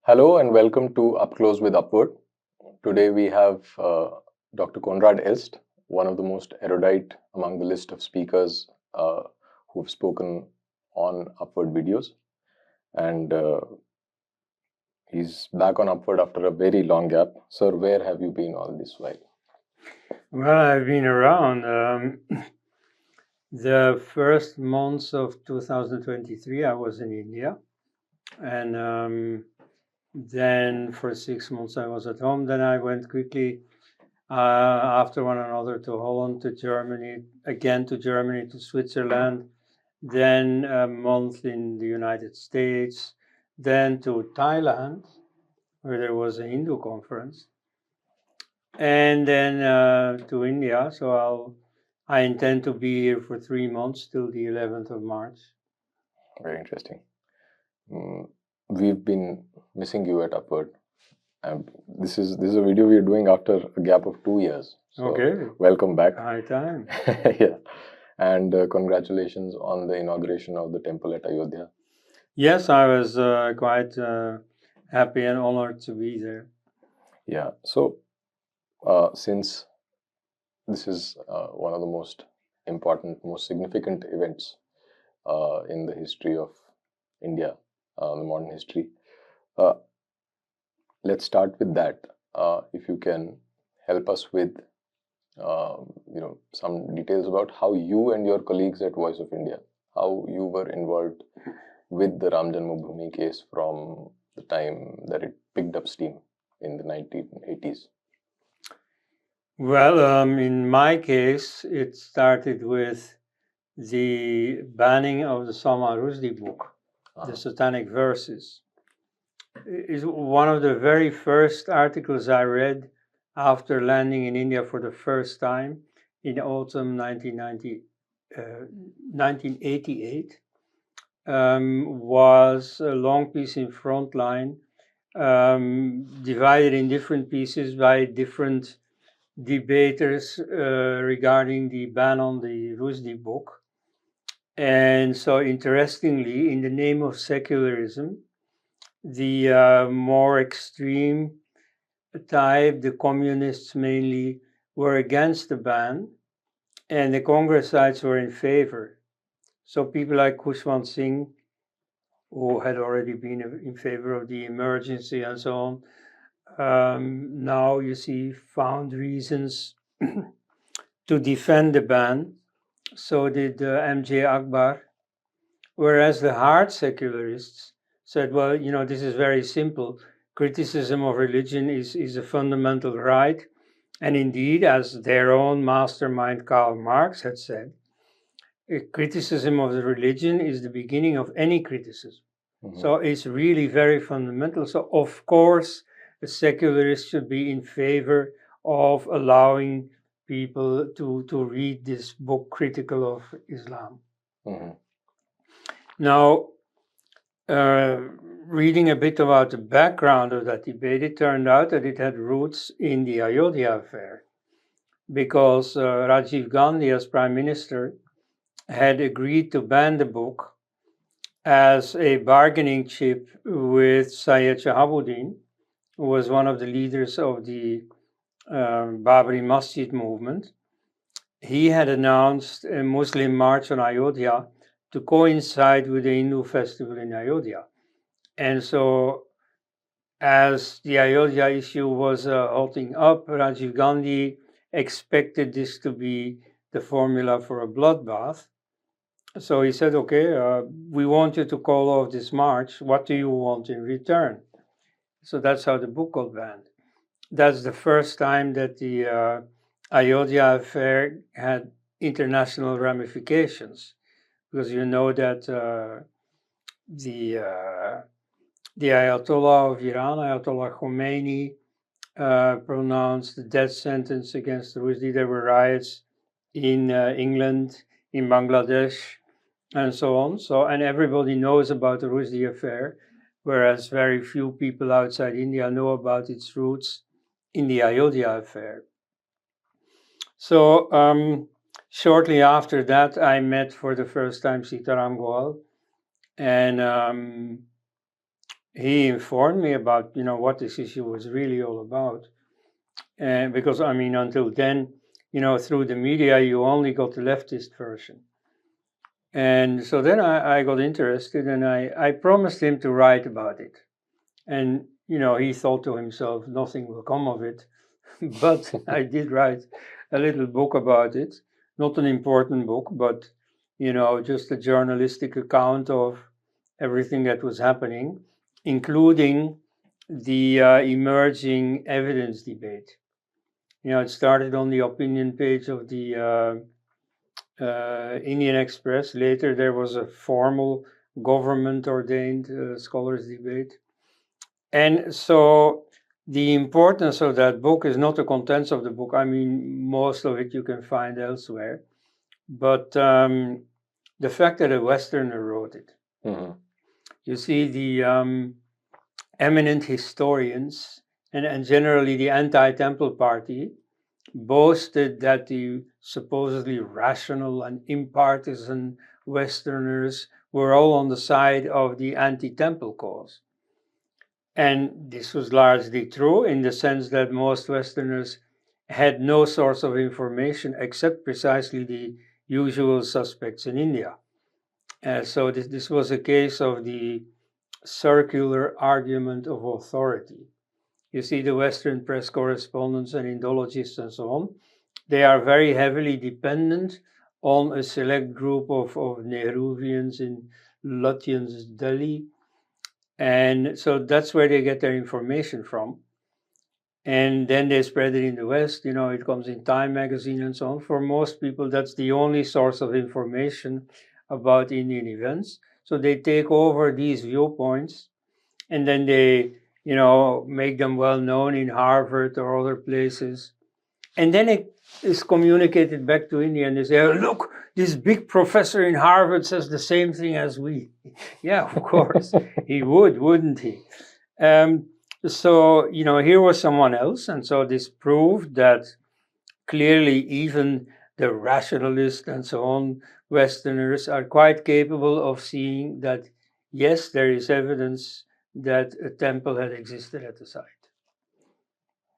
Hello and welcome to Up Close with Upward. Today we have Dr. Konrad Elst, one of the most erudite among the list of speakers who have spoken on Upward videos. And he's back on Upward after a very long gap. Sir, where have you been all this while? Well, I've been around. The first months of 2023, I was in India. And then for 6 months, I was at home. Then I went quickly after one another to Holland, to Germany, again to Germany, to Switzerland, then a month in the United States, then to Thailand, where there was a Hindu conference, and then to India. So I intend to be here for 3 months till the 11th of March. Very interesting. We've been missing you at Upward. This is a video we're doing after a gap of 2 years. So Okay. welcome back. High time. Yeah. And congratulations on the inauguration of the temple at Ayodhya. Yes, I was quite happy and honored to be there. Yeah. So, since this is one of the most important, most significant events in the history of India, the modern history, let's start with that. If you can help us with, some details about how you and your colleagues at Voice of India, how you were involved with the Ram Janmabhoomi case from the time that it picked up steam in the 1980s. Well, in my case, it started with the banning of the Salman Rushdie book, the Satanic Verses. Is one of the very first articles I read after landing in India for the first time in autumn 1988, was a long piece in Frontline, divided in different pieces by different debaters regarding the ban on the Rushdie book. And so, interestingly, in the name of secularism, the more extreme type, the communists mainly, were against the ban, and the Congressites were in favor. So people like Khushwant Singh, who had already been in favor of the emergency and so on, now you see found reasons to defend the ban. So did M.J. Akbar, whereas the hard secularists said, well, this is very simple. Criticism of religion is a fundamental right. And indeed, as their own mastermind Karl Marx had said, criticism of the religion is the beginning of any criticism. Mm-hmm. So it's really very fundamental. So of course, a secularist should be in favor of allowing people to read this book critical of Islam. Mm-hmm. Now, reading a bit about the background of that debate, it turned out that it had roots in the Ayodhya affair, because Rajiv Gandhi, as Prime Minister, had agreed to ban the book as a bargaining chip with Syed Shahabuddin, who was one of the leaders of the Babri Masjid movement. He had announced a Muslim march on Ayodhya to coincide with the Hindu festival in Ayodhya. And so, as the Ayodhya issue was halting up, Rajiv Gandhi expected this to be the formula for a bloodbath. So he said, okay, we want you to call off this march. What do you want in return? So that's how the book got banned. That's the first time that the Ayodhya affair had international ramifications, because you know that the Ayatollah of Iran, Ayatollah Khomeini, pronounced the death sentence against Rushdie. There were riots in England, in Bangladesh, and so on. So, and everybody knows about the Rushdie affair, whereas very few people outside India know about its roots in the Ayodhya affair. So, shortly after that, I met for the first time Sitaram Goel, and he informed me about, what this issue was really all about. And because, I mean, until then, through the media, you only got the leftist version. And so then I got interested, and I promised him to write about it. And, he thought to himself, nothing will come of it. But I did write a little book about it. Not an important book, but, just a journalistic account of everything that was happening, including the emerging evidence debate. It started on the opinion page of the Indian Express. Later, there was a formal government-ordained scholars debate. And so the importance of that book is not the contents of the book. I mean, most of it you can find elsewhere. But the fact that a Westerner wrote it. Mm-hmm. You see, the eminent historians and generally the anti-temple party boasted that the supposedly rational and impartisan Westerners were all on the side of the anti-temple cause. And this was largely true in the sense that most Westerners had no source of information except precisely the usual suspects in India. So this was a case of the circular argument of authority. You see, the Western press correspondents and Indologists and so on, they are very heavily dependent on a select group of Nehruvians in Lutyens, Delhi. And so that's where they get their information from. And then they spread it in the West. It comes in Time magazine and so on. For most people, that's the only source of information about Indian events. So they take over these viewpoints, and then they, make them well known in Harvard or other places. And then it is communicated back to India, and they say, oh, look, this big professor in Harvard says the same thing as we. Yeah, of course, he would, wouldn't he? So, here was someone else. And so this proved that clearly even the rationalists and so on, Westerners, are quite capable of seeing that, yes, there is evidence that a temple had existed at the site.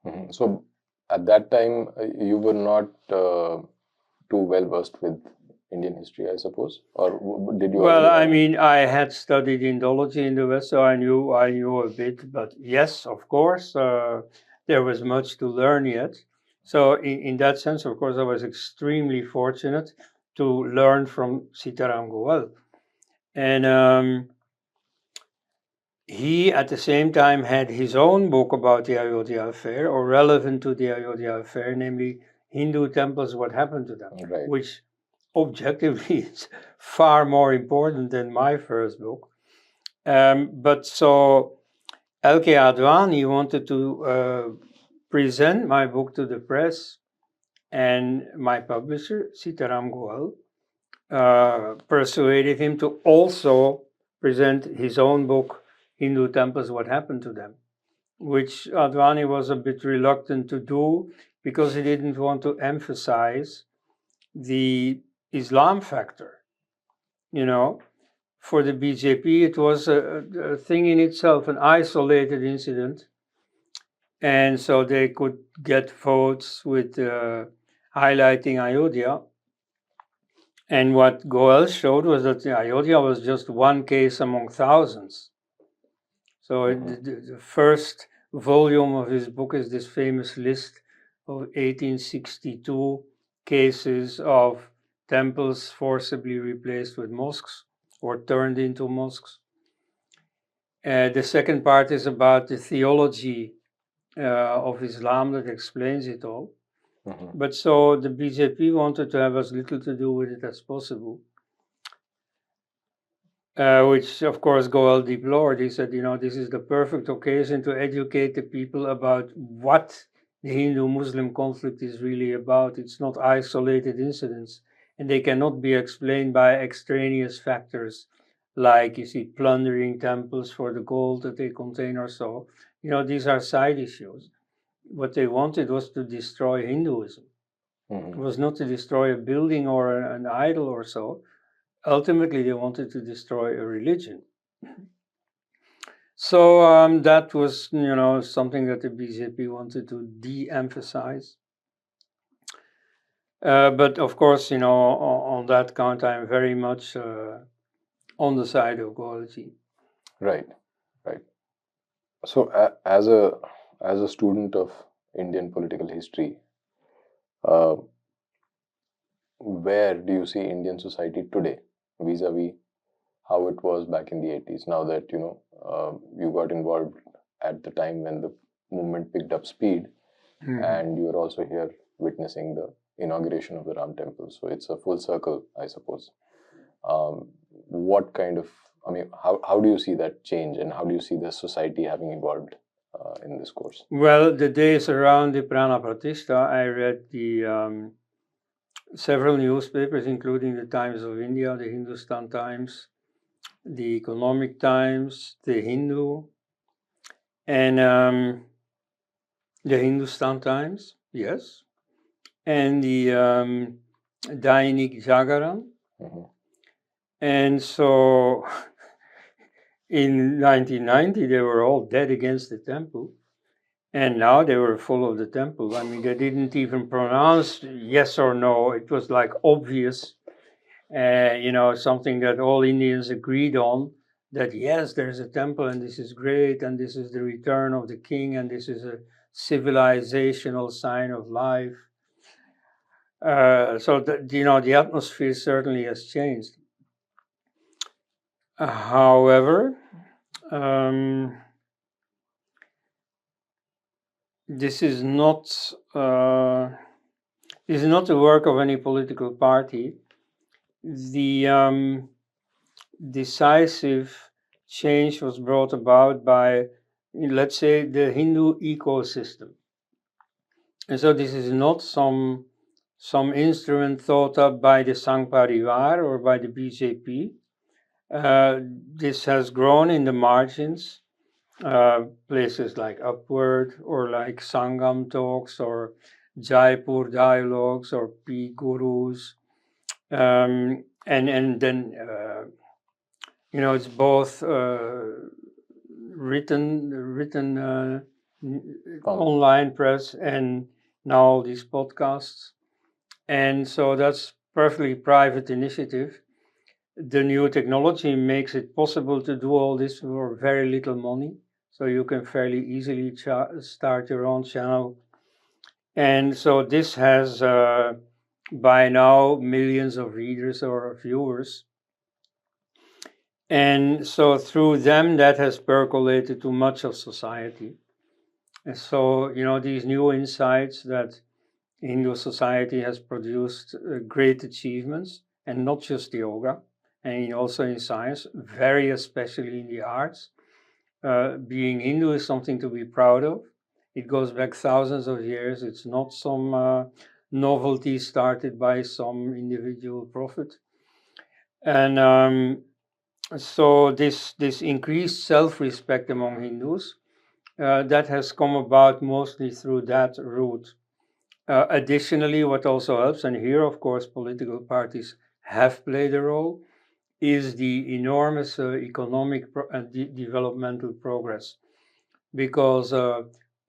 Mm-hmm. So at that time, you were not too well versed with Indian history, I suppose, or did you? Well, I mean, I had studied Indology in the West, so I knew a bit. But yes, of course, there was much to learn yet. So in that sense, of course, I was extremely fortunate to learn from Sitaram Goel. And he, at the same time, had his own book about the Ayodhya affair, or relevant to the Ayodhya affair, namely Hindu temples, what happened to them, Right. which objectively is far more important than my first book. But so L.K. Advani wanted to present my book to the press, and my publisher, Sitaram Goel, persuaded him to also present his own book, Hindu Temples, What Happened to Them, which Advani was a bit reluctant to do because he didn't want to emphasize the Islam factor. For the BJP, it was a thing in itself, an isolated incident. And so they could get votes with highlighting Ayodhya. And what Goel showed was that Ayodhya was just one case among thousands. So the first volume of his book is this famous list of 1862 cases of temples forcibly replaced with mosques or turned into mosques. The second part is about the theology of Islam that explains it all. Mm-hmm. But so the BJP wanted to have as little to do with it as possible, which of course Goel deplored. He said, this is the perfect occasion to educate the people about what the Hindu-Muslim conflict is really about. It's not isolated incidents, and they cannot be explained by extraneous factors like, you see, plundering temples for the gold that they contain or so. These are side issues. What they wanted was to destroy Hinduism. Mm-hmm. It was not to destroy a building or an idol or so. Ultimately, they wanted to destroy a religion. So that was, something that the BJP wanted to de-emphasize. But of course, on that count, I'm very much on the side of quality. Right, right. So, as a student of Indian political history, uh, where do you see Indian society today vis-a-vis how it was back in the 80s? Now that you got involved at the time when the movement picked up speed, and you're also here witnessing the inauguration of the Ram Temple. So it's a full circle, I suppose. What kind of, I mean, how do you see that change, and how do you see the society having evolved in this course? Well, the days around the Prana Pratishta, I read the several newspapers, including the Times of India, the Hindustan Times, the Economic Times, the Hindu, and the Hindustan Times, yes, and the Dainik Jagaran. Mhm. And so in 1990, they were all dead against the temple. And now they were full of the temple. I mean, they didn't even pronounce yes or no. It was like obvious, something that all Indians agreed on, that yes, there's a temple and this is great and this is the return of the king and this is a civilizational sign of life. So the atmosphere certainly has changed. However, um, this is not the work of any political party. The decisive change was brought about by, let's say, the Hindu ecosystem. And so this is not some instrument thought up by the Sangh Parivar or by the BJP. This has grown in the margins, places like Upward or like Sangam Talks or Jaipur Dialogues or P Gurus. And then it's both written online press and now all these podcasts, and so that's perfectly private initiative. The new technology makes it possible to do all this for very little money, so you can fairly easily start your own channel, and so this has by now millions of readers or viewers. And so through them, that has percolated to much of society. And so, these new insights that Hindu society has produced great achievements, and not just yoga, and also in science, very especially in the arts. Being Hindu is something to be proud of. It goes back thousands of years. It's not some novelty started by some individual prophet. And so this increased self-respect among Hindus, that has come about mostly through that route. Additionally, what also helps, and here of course political parties have played a role, is the enormous economic and developmental progress, because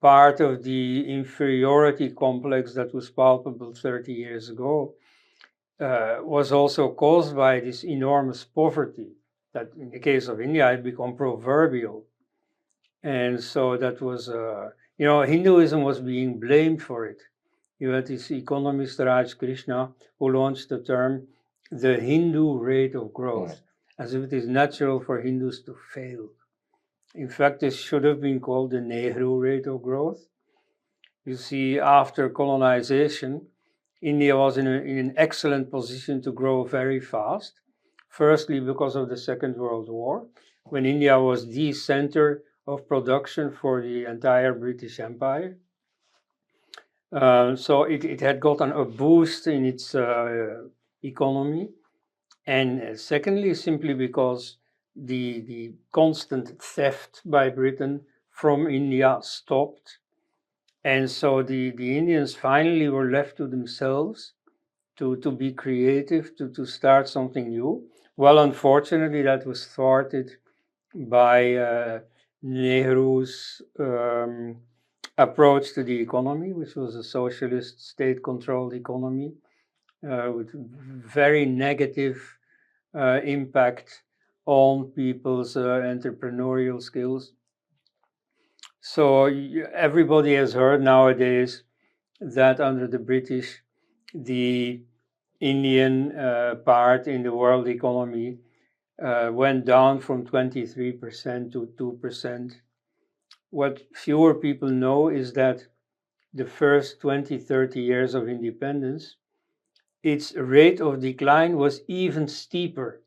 part of the inferiority complex that was palpable 30 years ago was also caused by this enormous poverty that in the case of India had become proverbial. And so that was, Hinduism was being blamed for it. You had this economist Raj Krishna who launched the term the Hindu rate of growth, as if it is natural for Hindus to fail. In fact, this should have been called the Nehru rate of growth. You see, after colonization, India was in an excellent position to grow very fast. Firstly, because of the Second World War, when India was the center of production for the entire British Empire. So it had gotten a boost in its economy. And secondly, simply because the constant theft by Britain from India stopped. And so the Indians finally were left to themselves to be creative, to start something new. Well, unfortunately, that was thwarted by Nehru's approach to the economy, which was a socialist state-controlled economy with very negative impact on people's entrepreneurial skills. So everybody has heard nowadays that under the British, the Indian part in the world economy went down from 23% to 2%. What fewer people know is that the first 20, 30 years of independence, its rate of decline was even steeper.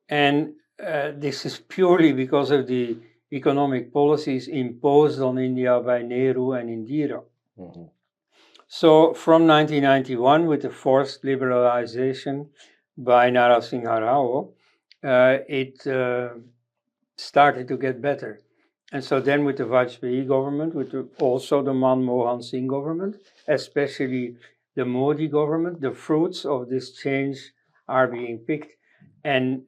And this is purely because of the economic policies imposed on India by Nehru and Indira. So from 1991, with the forced liberalization by Narasimha Rao, it started to get better. And so then with the Vajpayee government, with also the Manmohan Singh government, especially the Modi government, the fruits of this change are being picked. And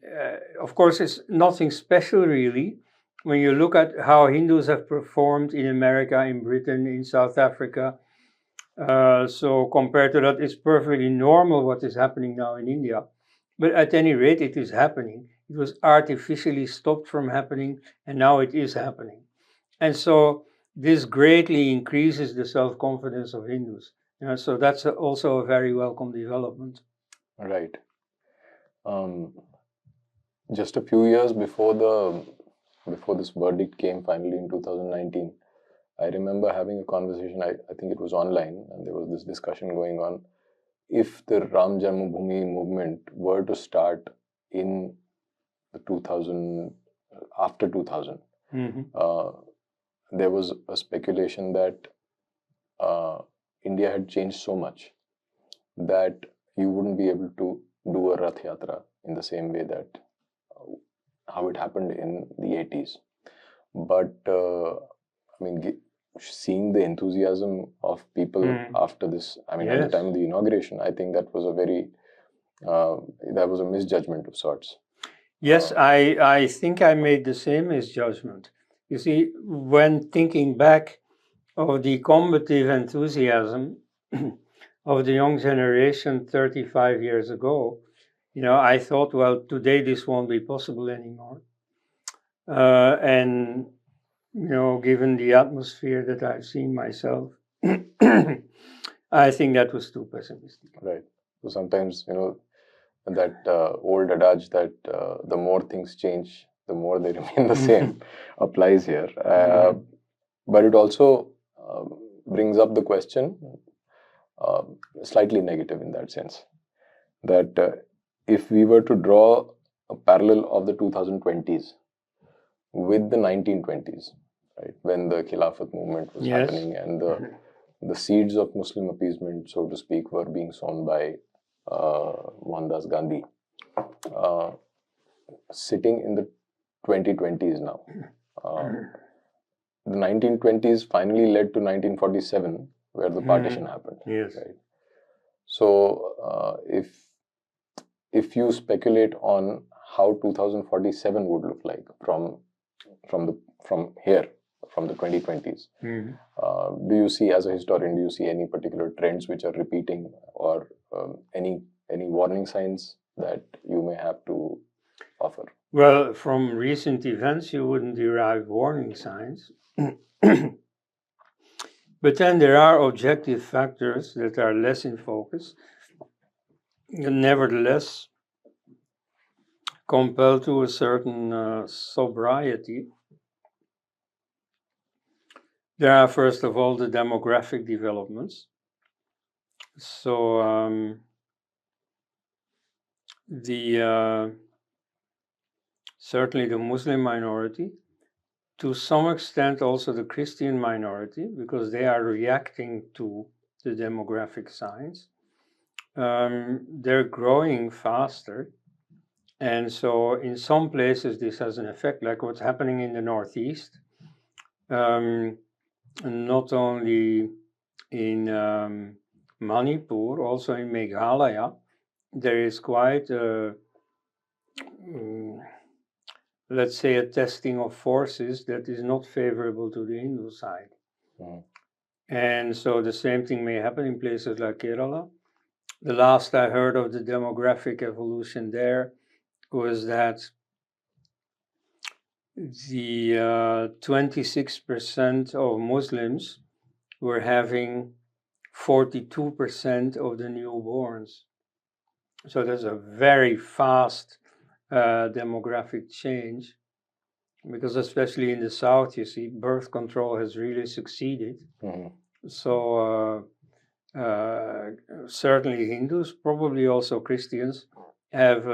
of course, it's nothing special really. When you look at how Hindus have performed in America, in Britain, in South Africa, so compared to that, it's perfectly normal what is happening now in India. But at any rate, it is happening. It was artificially stopped from happening, and now it is happening. And so this greatly increases the self-confidence of Hindus. So that's also a very welcome development. Right. Just a few years before this verdict came finally in 2019, I remember having a conversation, I think it was online, and there was this discussion going on. If the Ram Janmabhoomi movement were to start in the after 2000, there was a speculation that India had changed so much that you wouldn't be able to do a Rath Yatra in the same way that how it happened in the 80s. But I mean, seeing the enthusiasm of people after this, I mean, at the time of the inauguration, I think that was a misjudgment of sorts. Yes, I think I made the same misjudgment. You see, when thinking back of the combative enthusiasm of the young generation 35 years ago, I thought, well, today this won't be possible anymore. And given the atmosphere that I've seen myself, I think that was too pessimistic. Right. So sometimes, that old adage that the more things change, the more they remain the same applies here. But it also brings up the question, slightly negative in that sense, that if we were to draw a parallel of the 2020s with the 1920s, right, when the Khilafat movement was happening and the seeds of Muslim appeasement, so to speak, were being sown by Mohandas Gandhi. Sitting in the 2020s now, the 1920s finally led to 1947, where the partition happened. Yes. Right? So, if you speculate on how 2047 would look like from here, from the 2020s, do you see, as a historian, do you see any particular trends which are repeating, or any warning signs that you may have to offer? Well, from recent events, you wouldn't derive warning signs. But then there are objective factors that are less in focus, and nevertheless compelled to a certain sobriety. There are, first of all, the demographic developments. So certainly the Muslim minority, to some extent also the Christian minority, because they are reacting to the demographic signs. They're growing faster. And so in some places this has an effect, like what's happening in the Northeast. Not only in Manipur, also in Meghalaya, there is quite a let's say, a testing of forces that is not favorable to the Hindu side. Mhm. And so the same thing may happen in places like Kerala. The last I heard of the demographic evolution there was that the 26% of Muslims were having 42% of the newborns. So there's a very fast demographic change, because especially in the south, you see, birth control has really succeeded. Mhm. So certainly Hindus, probably also Christians, have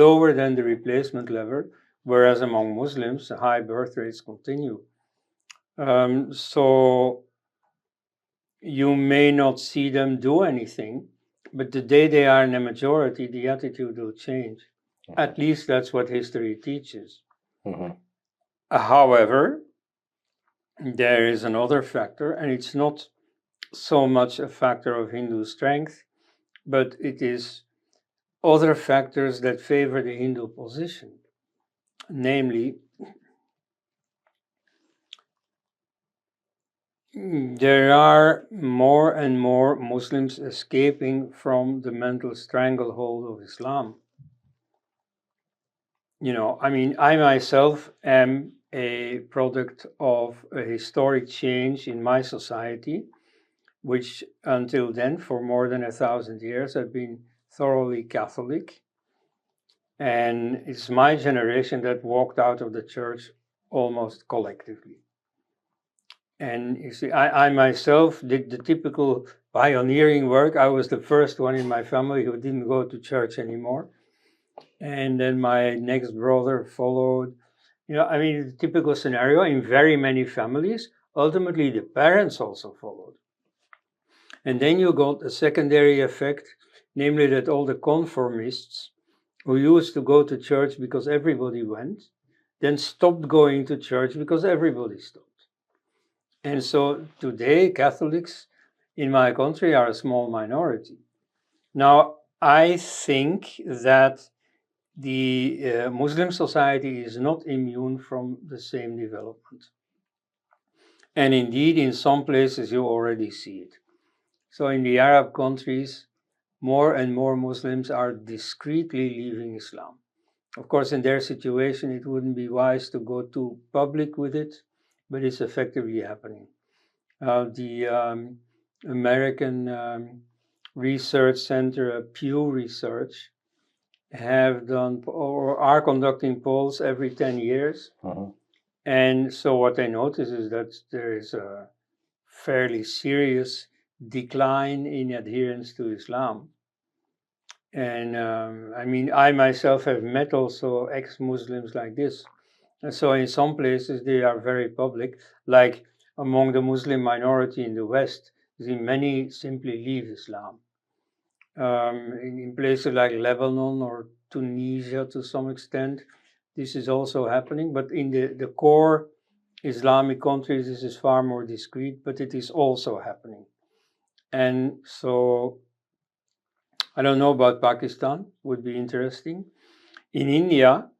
lower than the replacement level, whereas among Muslims, high birth rates continue. So you may not see them do anything, but the day they are in a majority, the attitude will change. At least that's what history teaches. Mhm. However, there is another factor, and it's not so much a factor of Hindu strength, but it is other factors that favor the Hindu position. Namely, there are more and more Muslims escaping from the mental stranglehold of Islam. I mean, I myself am a product of a historic change in my society, which until then, for more than 1,000 years, had been thoroughly Catholic. And it's my generation that walked out of the church almost collectively. And you see, I myself did the typical pioneering work. I was the first one in my family who didn't go to church anymore. And then my next brother followed. I mean, the typical scenario in very many families, ultimately the parents also followed. And then you got a secondary effect, namely that all the conformists who used to go to church because everybody went, then stopped going to church because everybody stopped. And so today, Catholics in my country are a small minority. Now, I think that the Muslim society is not immune from the same development. And indeed, in some places, you already see it. So in the Arab countries, more and more Muslims are discreetly leaving Islam. Of course, in their situation, it wouldn't be wise to go too public with it, but it's effectively happening. The American Research Center, Pew Research, have done or are conducting polls every 10 years. Mhm. And so what they notice is that there is a fairly serious decline in adherence to Islam. And I mean, I myself have met also ex-Muslims like this. And so in some places they are very public, like among the Muslim minority in the West, many simply leave Islam. In places like Lebanon or Tunisia to some extent, this is also happening. But in the core Islamic countries, this is far more discreet, but it is also happening. And so I don't know about Pakistan, would be interesting. In India,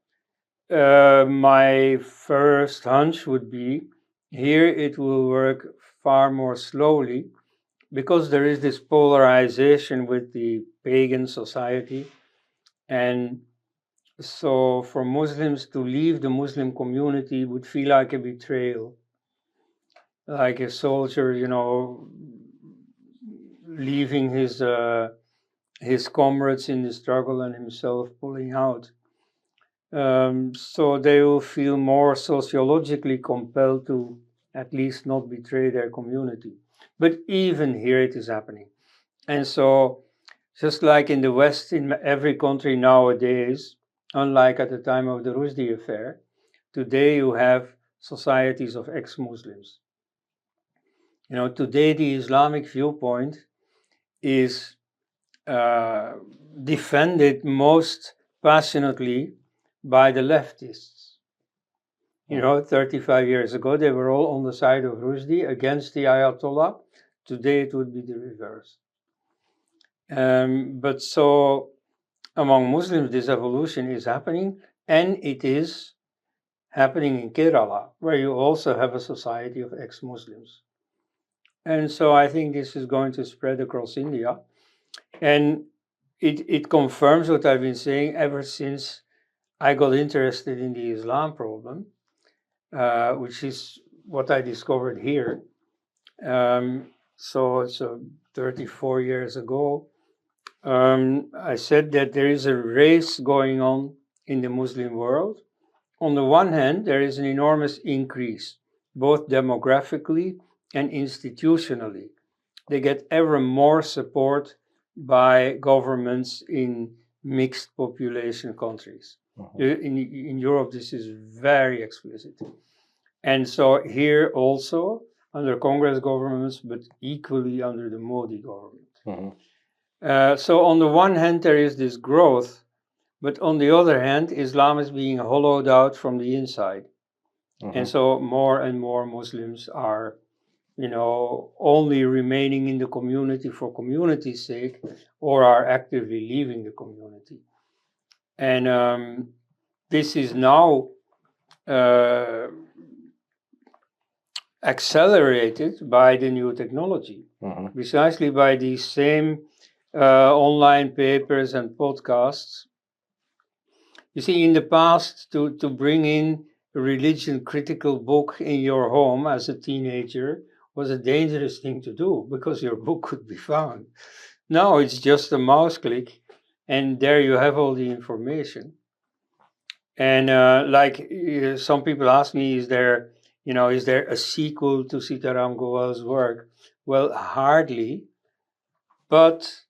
my first hunch would be here it will work far more slowly, because there is this polarization with the pagan society. And so for Muslims to leave the Muslim community would feel like a betrayal, like a soldier, leaving his comrades in the struggle and himself pulling out. So they will feel more sociologically compelled to at least not betray their community. But even here it is happening. And so, just like in the West, in every country nowadays, unlike at the time of the Rushdie affair, today you have societies of ex-Muslims. Today the Islamic viewpoint is defended most passionately by the leftists. 35 years ago, they were all on the side of Rushdie against the Ayatollah. Today, it would be the reverse. But so, among Muslims, this evolution is happening, and it is happening in Kerala, where you also have a society of ex-Muslims. And so I think this is going to spread across India. And it confirms what I've been saying ever since I got interested in the Islam problem, which is what I discovered here. So it's 34 years ago. I said that there is a race going on in the Muslim world. On the one hand, there is an enormous increase, both demographically and institutionally. They get ever more support by governments in mixed population countries. In Europe, this is very explicit. And so here also, under Congress governments, but equally under the Modi government. So on the one hand, there is this growth, but on the other hand, Islam is being hollowed out from the inside. And so more and more Muslims are, only remaining in the community for community's sake, or are actively leaving the community. And this is now accelerated by the new technology, precisely by these same online papers and podcasts. You see, in the past, to bring in a religion critical book in your home as a teenager was a dangerous thing to do because your book could be found. Now it's just a mouse click and there you have all the information. And some people ask me, is there a sequel to Sitaram Goel's work? Well, hardly, but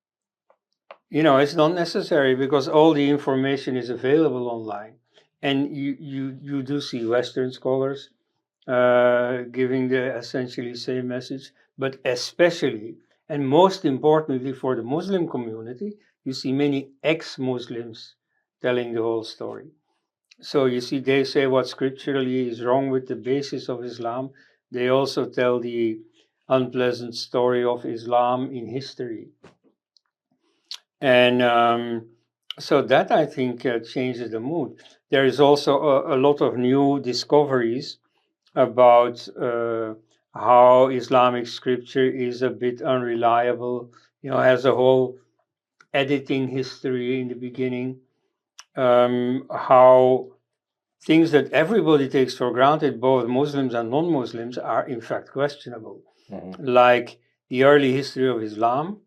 it's not necessary because all the information is available online. And you do see Western scholars giving the essentially same message, but especially and most importantly for the Muslim community, you see many ex-Muslims telling the whole story. So you see, they say what scripturally is wrong with the basis of Islam. They also tell the unpleasant story of Islam in history. And so that, I think, changes the mood. There is also a lot of new discoveries about how Islamic scripture is a bit unreliable, has a whole editing history in the beginning, how things that everybody takes for granted, both Muslims and non-Muslims, are in fact questionable. Like the early history of Islam,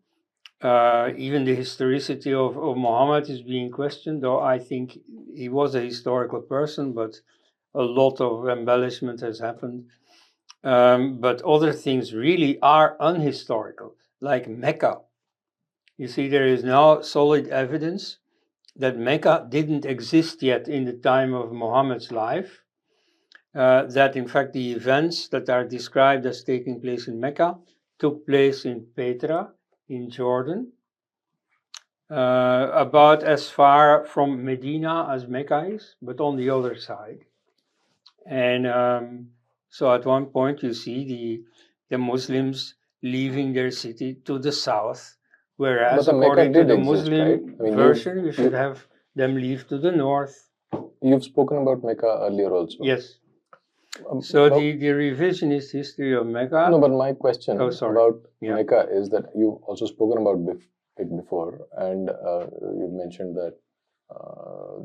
even the historicity of Muhammad is being questioned, though I think he was a historical person, but a lot of embellishment has happened. But other things really are unhistorical, like Mecca. You see, there is now solid evidence that Mecca didn't exist yet in the time of Muhammad's life, that in fact the events that are described as taking place in Mecca took place in Petra, in Jordan, about as far from Medina as Mecca is, but on the other side. And so at one point you see the Muslims leaving their city to the south, whereas according to the Muslim version, you should have them leave to the north. You've spoken about Mecca earlier also. Yes. So the revisionist history of Mecca. No, but my question about Mecca is that you've also spoken about it before, and you mentioned that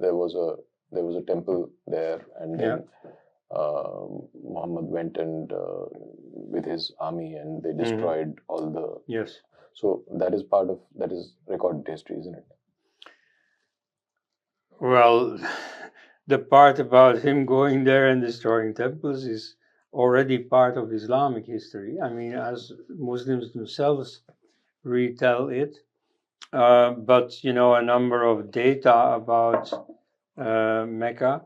there was a temple there, and then Muhammad went and with his army, and they destroyed all the. Yes. So that is recorded history, isn't it? Well, the part about him going there and destroying temples is already part of Islamic history. I mean, as Muslims themselves retell it. But, a number of data about Mecca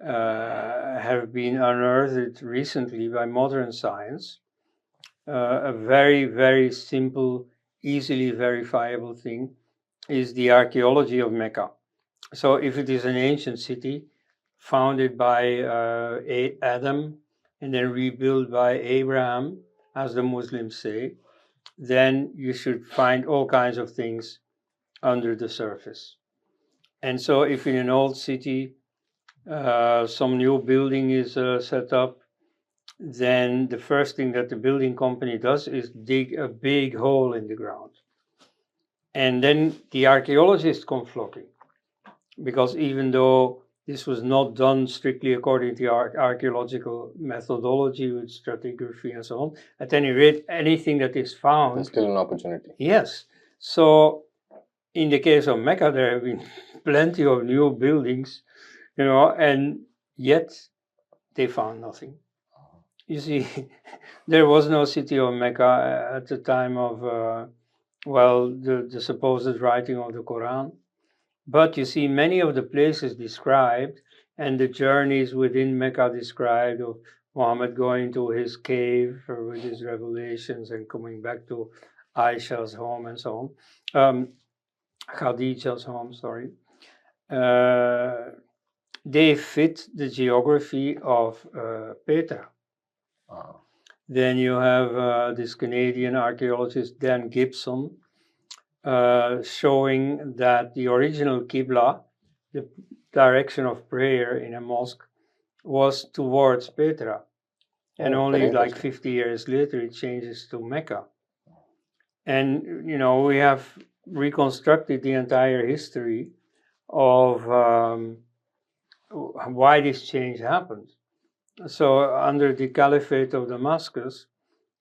have been unearthed recently by modern science. A very, very simple, easily verifiable thing is the archaeology of Mecca. So if it is an ancient city founded by Adam and then rebuilt by Abraham, as the Muslims say, then you should find all kinds of things under the surface. And so if in an old city some new building is set up, then the first thing that the building company does is dig a big hole in the ground. And then the archaeologists come flocking, because even though this was not done strictly according to archaeological methodology with stratigraphy and so on, at any rate, anything that is found. There's still an opportunity. Yes. So in the case of Mecca, there have been plenty of new buildings, and yet they found nothing. You see, there was no city of Mecca at the time of, the supposed writing of the Quran. But you see, many of the places described and the journeys within Mecca described, of Muhammad going to his cave with his revelations and coming back to Aisha's home and so on, Khadija's home, sorry, they fit the geography of Petra. Then you have this Canadian archaeologist Dan Gibson showing that the original Qibla, the direction of prayer in a mosque, was towards Petra. And only like 50 years later it changes to Mecca. And, we have reconstructed the entire history of why this change happened. So under the Caliphate of Damascus,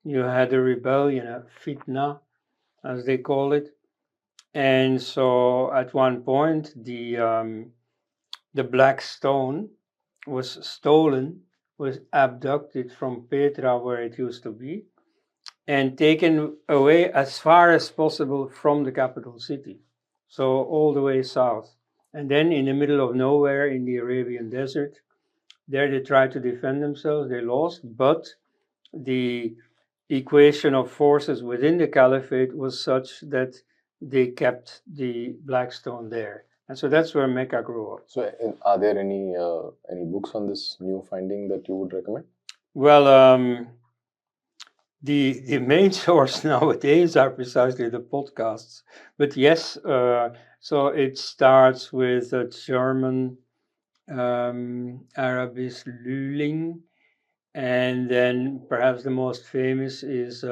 you had a rebellion, a fitna, as they call it. And so at one point, the black stone was stolen, was abducted from Petra, where it used to be, and taken away as far as possible from the capital city. So all the way south. And then in the middle of nowhere in the Arabian desert, there they tried to defend themselves, they lost, but the equation of forces within the caliphate was such that they kept the black stone there. And so that's where Mecca grew up. So are there any books on this new finding that you would recommend? Well, the main source nowadays are precisely the podcasts. But yes, so it starts with a German Arabist Lühling, and then perhaps the most famous is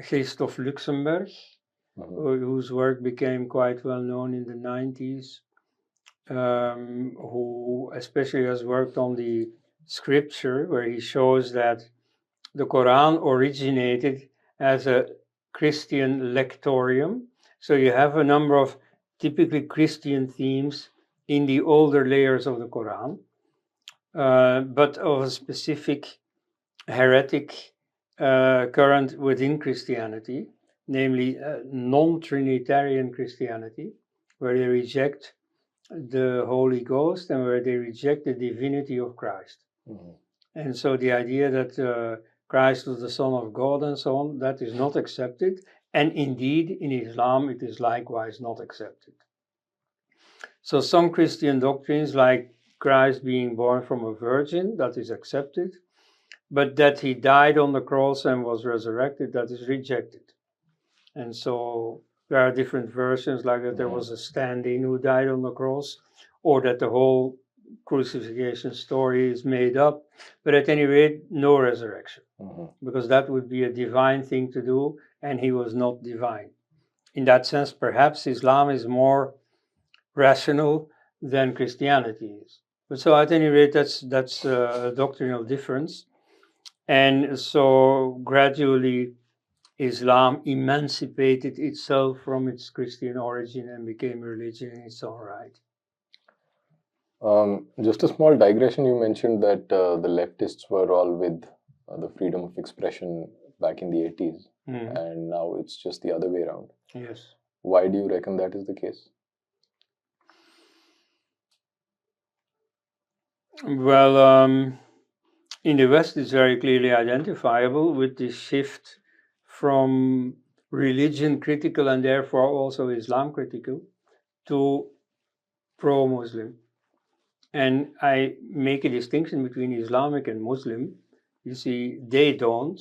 Christoph Luxemburg, whose work became quite well known in the 90s, who especially has worked on the scripture, where he shows that the Quran originated as a Christian lectorium. So you have a number of typically Christian themes in the older layers of the Quran, but of a specific heretic current within Christianity, namely non-Trinitarian Christianity, where they reject the Holy Ghost and where they reject the divinity of Christ. And so the idea that Christ was the Son of God and so on, that is not accepted. And indeed, in Islam, it is likewise not accepted. So some Christian doctrines, like Christ being born from a virgin, that is accepted. But that he died on the cross and was resurrected, that is rejected. And so there are different versions, like that there was a stand-in who died on the cross, or that the whole crucifixion story is made up. But at any rate, no resurrection, because that would be a divine thing to do, and he was not divine. In that sense, perhaps Islam is more rational than Christianity is. But so at any rate, that's a doctrinal difference. And so gradually Islam emancipated itself from its Christian origin and became a religion in its own right. Just a small digression, you mentioned that the leftists were all with the freedom of expression back in the 80s, and now it's just the other way around. Yes. Why do you reckon that is the case? Well, in the West, it's very clearly identifiable with the shift from religion critical and therefore also Islam critical to pro-Muslim. And I make a distinction between Islamic and Muslim. You see, they don't.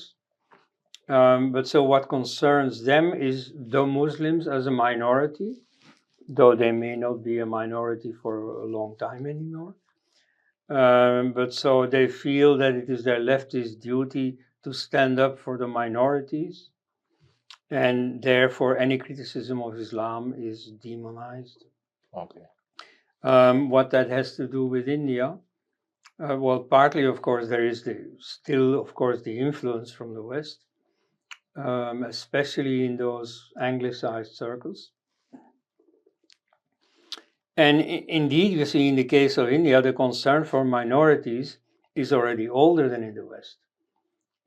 But so what concerns them is the Muslims as a minority, though they may not be a minority for a long time anymore. but so they feel that it is their leftist duty to stand up for the minorities, and therefore any criticism of Islam is demonized. Okay. What that has to do with India? Well, partly, of course, there is still, of course, the influence from the West, especially in those anglicized circles. And indeed, you see, in the case of India, the concern for minorities is already older than in the West.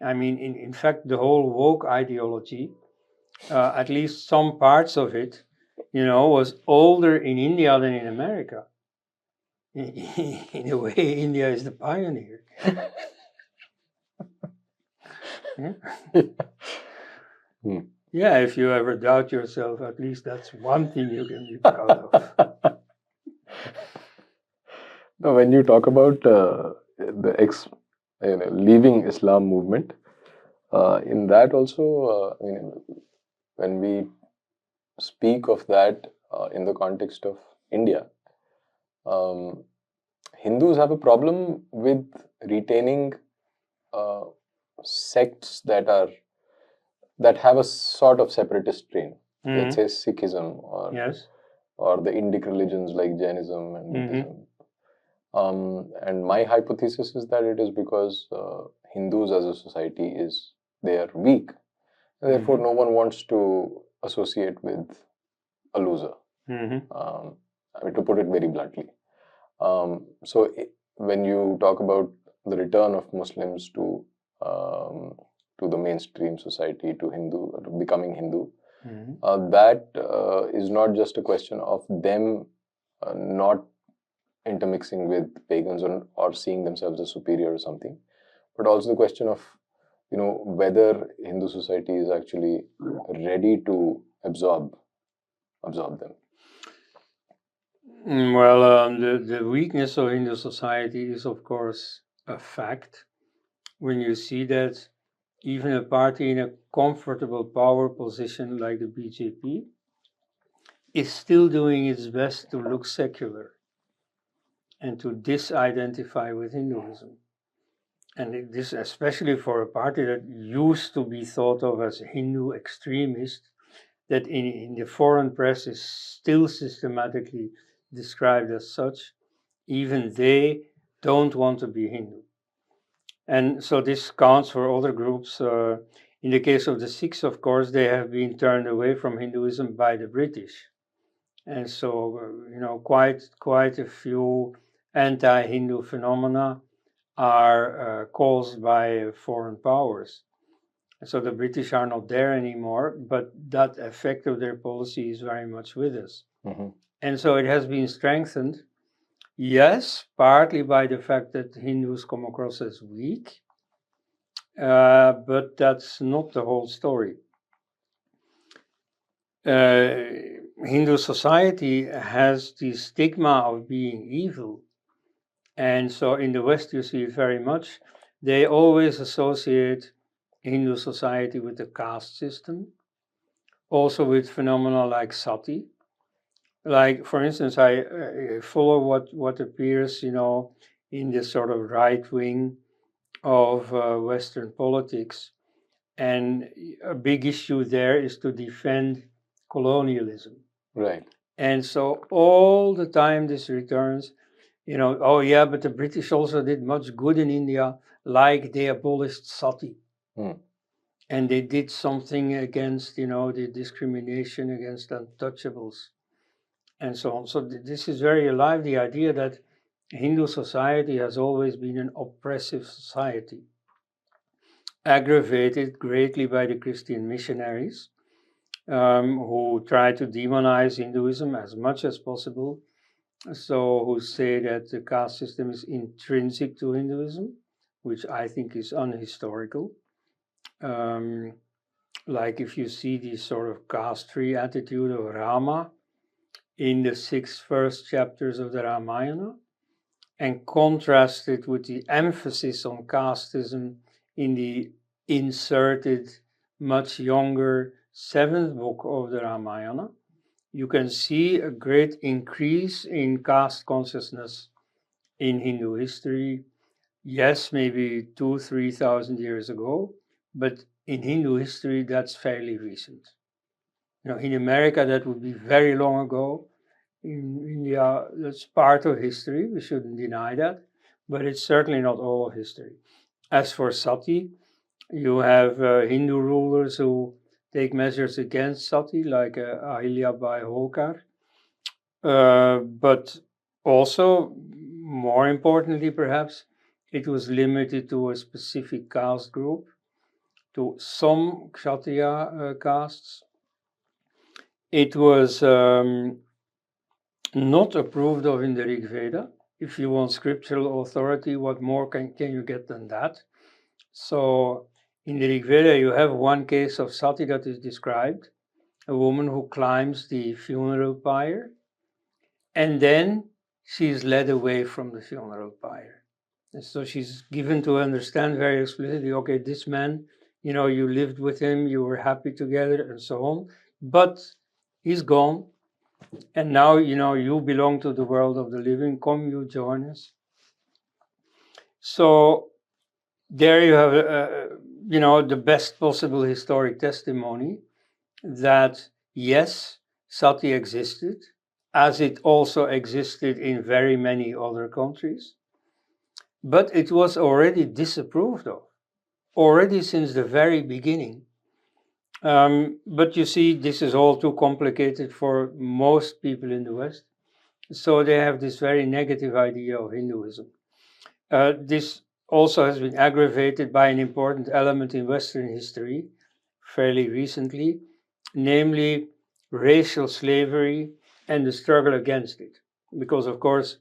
I mean, in fact, the whole woke ideology, at least some parts of it, was older in India than in America. In a way, India is the pioneer. Yeah. Yeah, if you ever doubt yourself, at least that's one thing you can be proud of. Now, when you talk about leaving Islam movement, in that also, when we speak of that in the context of India, Hindus have a problem with retaining sects that have a sort of separatist strain. Let's say Sikhism or Yes. or the Indic religions like Jainism and Buddhism. And my hypothesis is that it is because Hindus as a society they are weak, and therefore no one wants to associate with a loser. I mean, to put it very bluntly. So when you talk about the return of Muslims to the mainstream society, to becoming Hindu, that is not just a question of them not intermixing with pagans or seeing themselves as superior or something, but also the question of whether Hindu society is actually ready to absorb them. Well, the weakness of Hindu society is, of course, a fact. When you see that even a party in a comfortable power position like the BJP is still doing its best to look secular and to disidentify with Hinduism. And this, especially for a party that used to be thought of as Hindu extremist, that in the foreign press is still systematically described as such, even they don't want to be Hindu. And so this counts for other groups. In the case of the Sikhs, of course, they have been turned away from Hinduism by the British. And so, quite a few anti-Hindu phenomena are caused by foreign powers. So the British are not there anymore, but that effect of their policy is very much with us. And so it has been strengthened, yes, partly by the fact that Hindus come across as weak, but that's not the whole story. Hindu society has the stigma of being evil. And so in the West, you see it very much. They always associate Hindu society with the caste system, also with phenomena like sati. Like, for instance, I follow what appears, in the sort of right wing of Western politics. And a big issue there is to defend colonialism. Right. And so all the time this returns, oh yeah, but the British also did much good in India, like they abolished sati. And they did something against, the discrimination against untouchables and so on. So this is very alive, the idea that Hindu society has always been an oppressive society, aggravated greatly by the Christian missionaries, who try to demonize Hinduism as much as possible. So who say that the caste system is intrinsic to Hinduism, which I think is unhistorical. Like if you see the sort of caste-free attitude of Rama in the 6 first chapters of the Ramayana, and contrast it with the emphasis on casteism in the inserted, much younger 7th book of the Ramayana, you can see a great increase in caste consciousness in Hindu history. Yes, maybe 2,000-3,000 years ago, but in Hindu history, that's fairly recent. In America, that would be very long ago. In India, that's part of history. We shouldn't deny that, but it's certainly not all of history. As for sati, you have Hindu rulers who take measures against sati, like Ahilyabai Holkar. But also, more importantly, perhaps, it was limited to a specific caste group, to some Kshatriya castes. It was not approved of in the Rig Veda. If you want scriptural authority, what more can you get than that? So in the Rig Veda, you have one case of sati that is described, a woman who climbs the funeral pyre, and then she is led away from the funeral pyre. And so she's given to understand very explicitly, okay, this man, you lived with him, you were happy together, and so on, but he's gone. And now, you belong to the world of the living. Come, you join us. So there you have, the best possible historic testimony that, yes, sati existed, as it also existed in very many other countries, but it was already disapproved of, already since the very beginning. But you see, this is all too complicated for most people in the West. So they have this very negative idea of Hinduism. This also has been aggravated by an important element in Western history fairly recently, namely racial slavery and the struggle against it. Because, of course,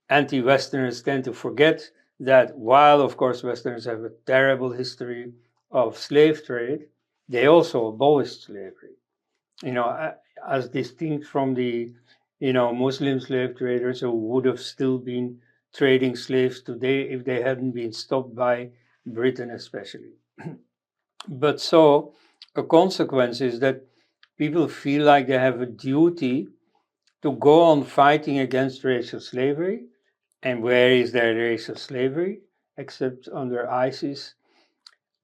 anti-Westerners tend to forget that while, of course, Westerners have a terrible history of slave trade, they also abolished slavery. As distinct from the, Muslim slave traders who would have still been trading slaves today if they hadn't been stopped by Britain, especially. But so a consequence is that people feel like they have a duty to go on fighting against racial slavery. And where is there racial slavery? Except under ISIS.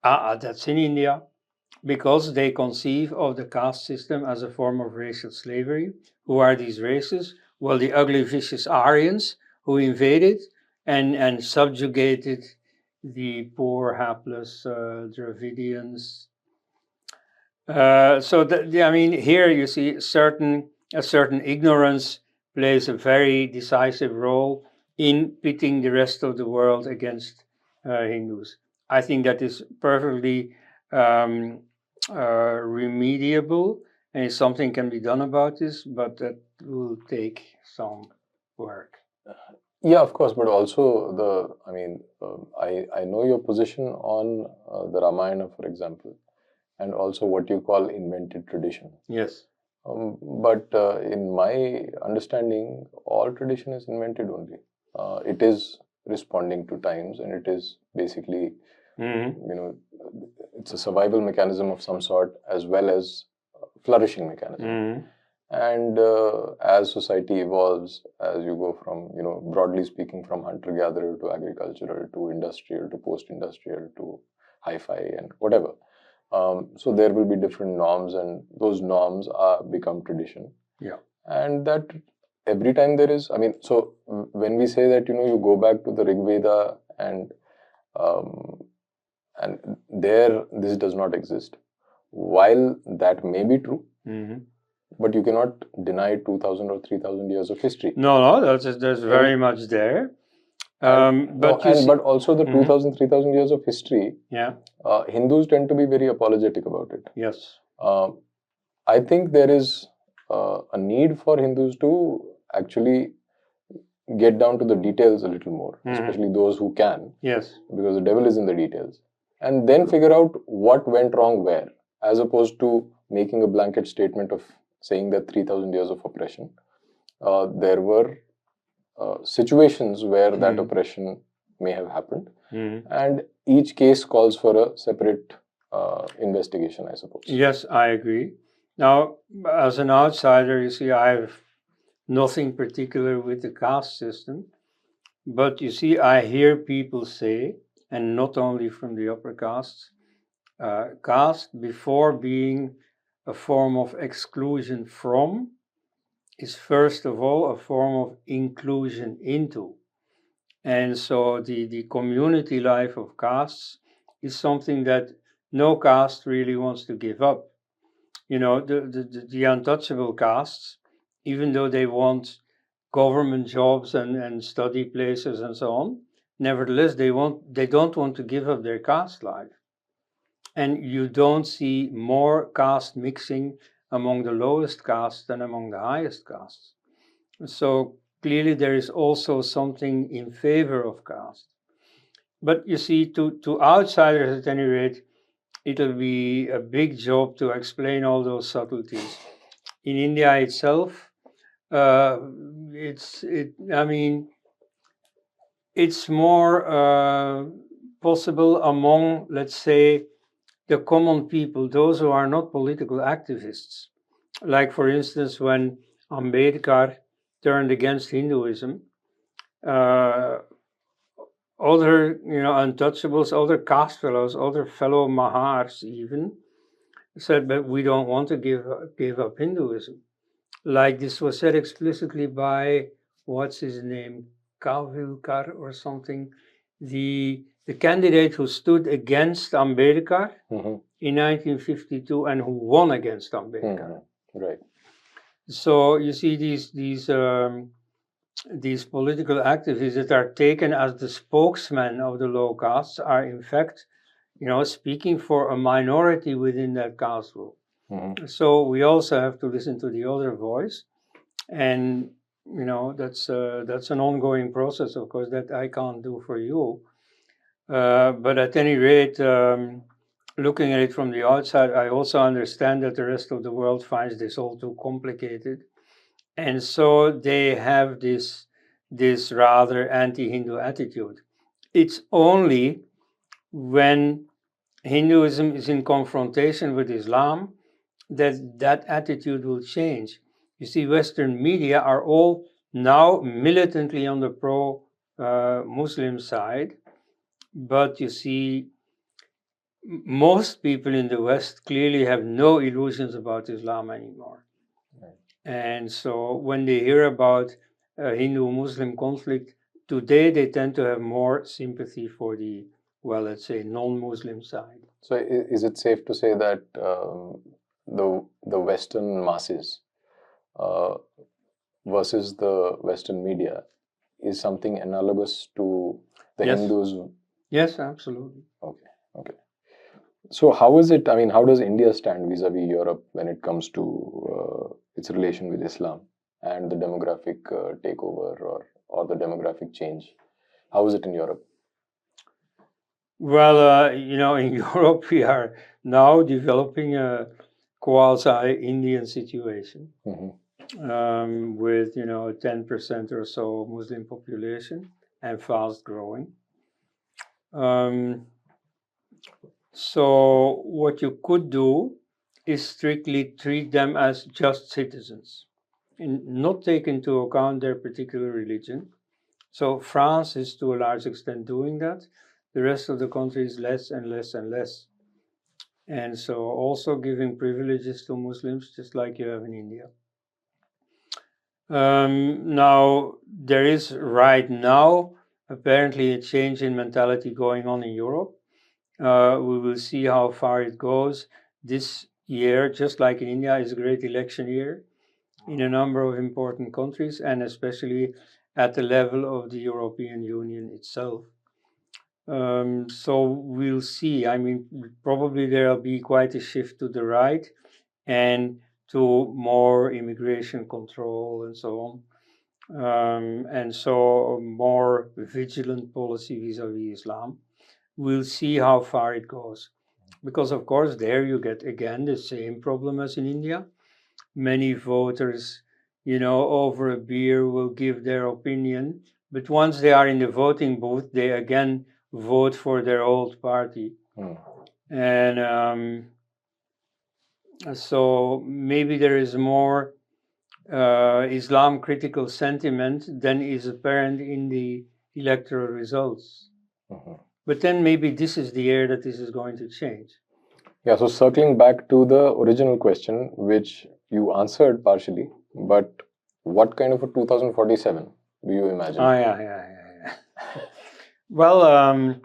That's in India, because they conceive of the caste system as a form of racial slavery. Who are these races? Well, the ugly, vicious Aryans who invaded and subjugated the poor, hapless Dravidians. Here you see a certain ignorance plays a very decisive role in pitting the rest of the world against Hindus. I think that is perfectly remediable, and something can be done about this, but that will take some work. Yeah, of course, but also I know your position on the Ramayana, for example, and also what you call invented tradition. Yes. But in my understanding, all tradition is invented only. It is responding to times, and it is basically, it's a survival mechanism of some sort, as well as flourishing mechanism. And as society evolves, as you go from, broadly speaking, from hunter-gatherer to agricultural to industrial to post-industrial to hi-fi and whatever. So there will be different norms, and those norms become tradition. Yeah. And that every time there is, so when we say that, you go back to the Rig Veda and there this does not exist, while that may be true, but you cannot deny 2,000 or 3,000 years of history. No, that's very much there. But also the 2,000, 3,000 years of history, Hindus tend to be very apologetic about it. Yes. I think there is a need for Hindus to actually get down to the details a little more, especially those who can. Yes. Because the devil is in the details. And then figure out what went wrong where, as opposed to making a blanket statement of saying that 3,000 years of oppression. There were situations where that oppression may have happened, and each case calls for a separate investigation, I suppose. Yes, I agree. Now, as an outsider, you see, I have nothing particular with the caste system. But you see, I hear people say, and not only from the upper castes, caste before being a form of exclusion from is first of all a form of inclusion into. And so the community life of castes is something that no caste really wants to give up. You know, the untouchable castes, even though they want government jobs and study places and so on, nevertheless they don't want to give up their caste life. And you don't see more caste mixing among the lowest castes than among the highest castes. So clearly there is also something in favor of caste. But you see, to outsiders at any rate, it'll be a big job to explain all those subtleties. In India itself, I mean, it's more possible among, let's say, the common people, those who are not political activists. Like, for instance, when Ambedkar turned against Hinduism, uh, other, untouchables, other caste fellows, other fellow Mahars even, said, but we don't want to give up Hinduism. Like this was said explicitly by, what's his name, Kavilkar or something, the candidate who stood against Ambedkar in 1952 and who won against Ambedkar. Right. So you see these political activists that are taken as the spokesmen of the low castes are in fact, speaking for a minority within that caste group. So we also have to listen to the other voice, and that's an ongoing process, of course, that I can't do for you. But at any rate, looking at it from the outside, I also understand that the rest of the world finds this all too complicated, and so they have this rather anti-Hindu attitude. It's only when Hinduism is in confrontation with Islam that attitude will change. You see, Western media are all now militantly on the pro-Muslim side, but you see, most people in the West clearly have no illusions about Islam anymore. Right. And so when they hear about a Hindu-Muslim conflict, today they tend to have more sympathy for the, well, let's say, non-Muslim side. So is it safe to say that the Western masses versus the Western media is something analogous to the Yes. Hindus? Yes, absolutely. Okay. So how is it, I mean, how does India stand vis-a-vis Europe when it comes to its relation with Islam and the demographic takeover or the demographic change? How is it in Europe? Well, in Europe we are now developing a quasi-Indian situation. With 10% or so Muslim population and fast growing. So what you could do is strictly treat them as just citizens and not take into account their particular religion. So France is to a large extent doing that. The rest of the country is less and less and less. And so also giving privileges to Muslims, just like you have in India. Now, there is right now apparently a change in mentality going on in Europe. We will see how far it goes. This year, just like in India, is a great election year in a number of important countries, and especially at the level of the European Union itself. So we'll see. I mean, probably there'll be quite a shift to the right and to more immigration control and so on. And so a more vigilant policy vis-a-vis Islam. We'll see how far it goes. Because of course there you get again the same problem as in India. Many voters, over a beer will give their opinion, but once they are in the voting booth, they again vote for their old party. And so maybe there is more Islam critical sentiment than is apparent in the electoral results. Mhm. But then maybe this is the year that this is going to change. Yeah, so circling back to the original question, which you answered partially, but what kind of a 2047 do you imagine? Oh, yeah. Well,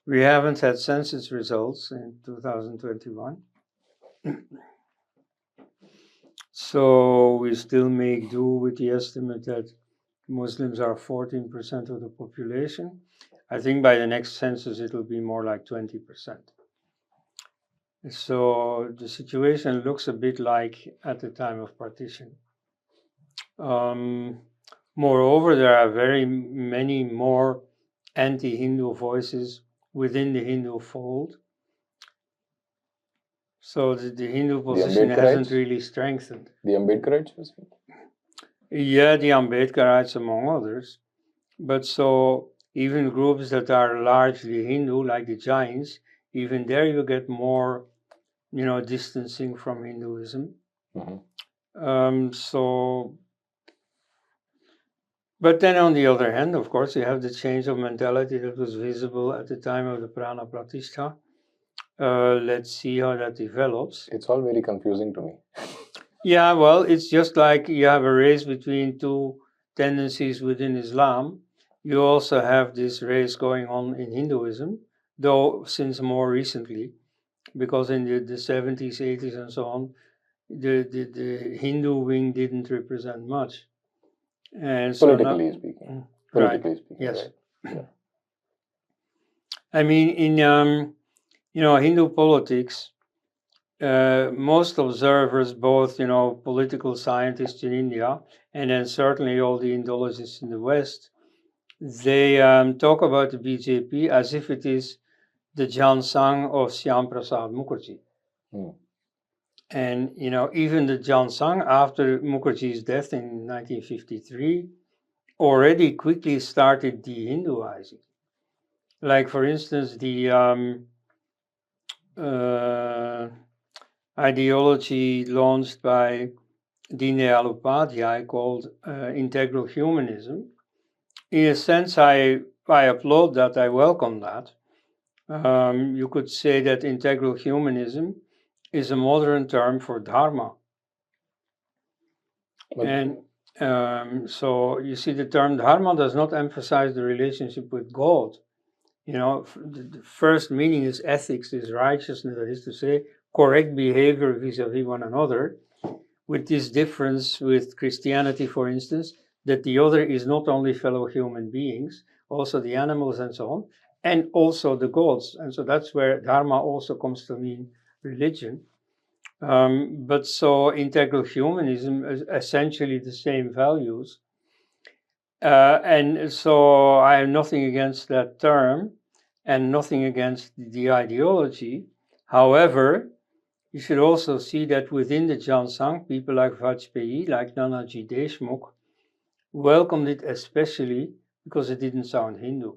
we haven't had census results in 2021. So we still make do with the estimate that Muslims are 14% of the population. I think by the next census it'll be more like 20%. So the situation looks a bit like at the time of partition. Moreover, there are very many more anti-Hindu voices within the Hindu fold. So the Hindu position hasn't Ambedkarites? really strengthened. The Ambedkarites? Yeah, the Ambedkarites among others. But so even groups that are largely Hindu, like the Jains, even there you get more, distancing from Hinduism. So, but then on the other hand, of course, you have the change of mentality that was visible at the time of the Prana Pratishtha. Let's see how that develops. It's all very confusing to me. Yeah, well, it's just like you have a race between two tendencies within Islam. You also have this race going on in Hinduism, though since more recently, because in the 70s, 80s, and so on, the Hindu wing didn't represent much. And so Politically speaking. right, Politically speaking, yes. right? Yeah. I mean, in Hindu politics, most observers, both political scientists in India and then certainly all the Indologists in the West, they talk about the BJP as if it is the Jansang of Shyam Prasad Mukherjee. And even the Jansang after Mukherjee's death in 1953 already quickly started de-Hinduizing. Like for instance, the ideology launched by Deen-Dayal Upadhyay called integral humanism. In a sense, I applaud that, I welcome that. You could say that integral humanism is a modern term for dharma. And so you see, the term dharma does not emphasize the relationship with God. The first meaning is ethics, is righteousness, that is to say, correct behavior vis-a-vis one another, with this difference with Christianity, for instance, that the other is not only fellow human beings, also the animals and so on, and also the gods. And so that's where dharma also comes to mean religion. But so integral humanism is essentially the same values. And so I have nothing against that term and nothing against the ideology. However, you should also see that within the Jansang, people like Vajpayee, like Nanaji Deshmukh, welcomed it especially because it didn't sound Hindu.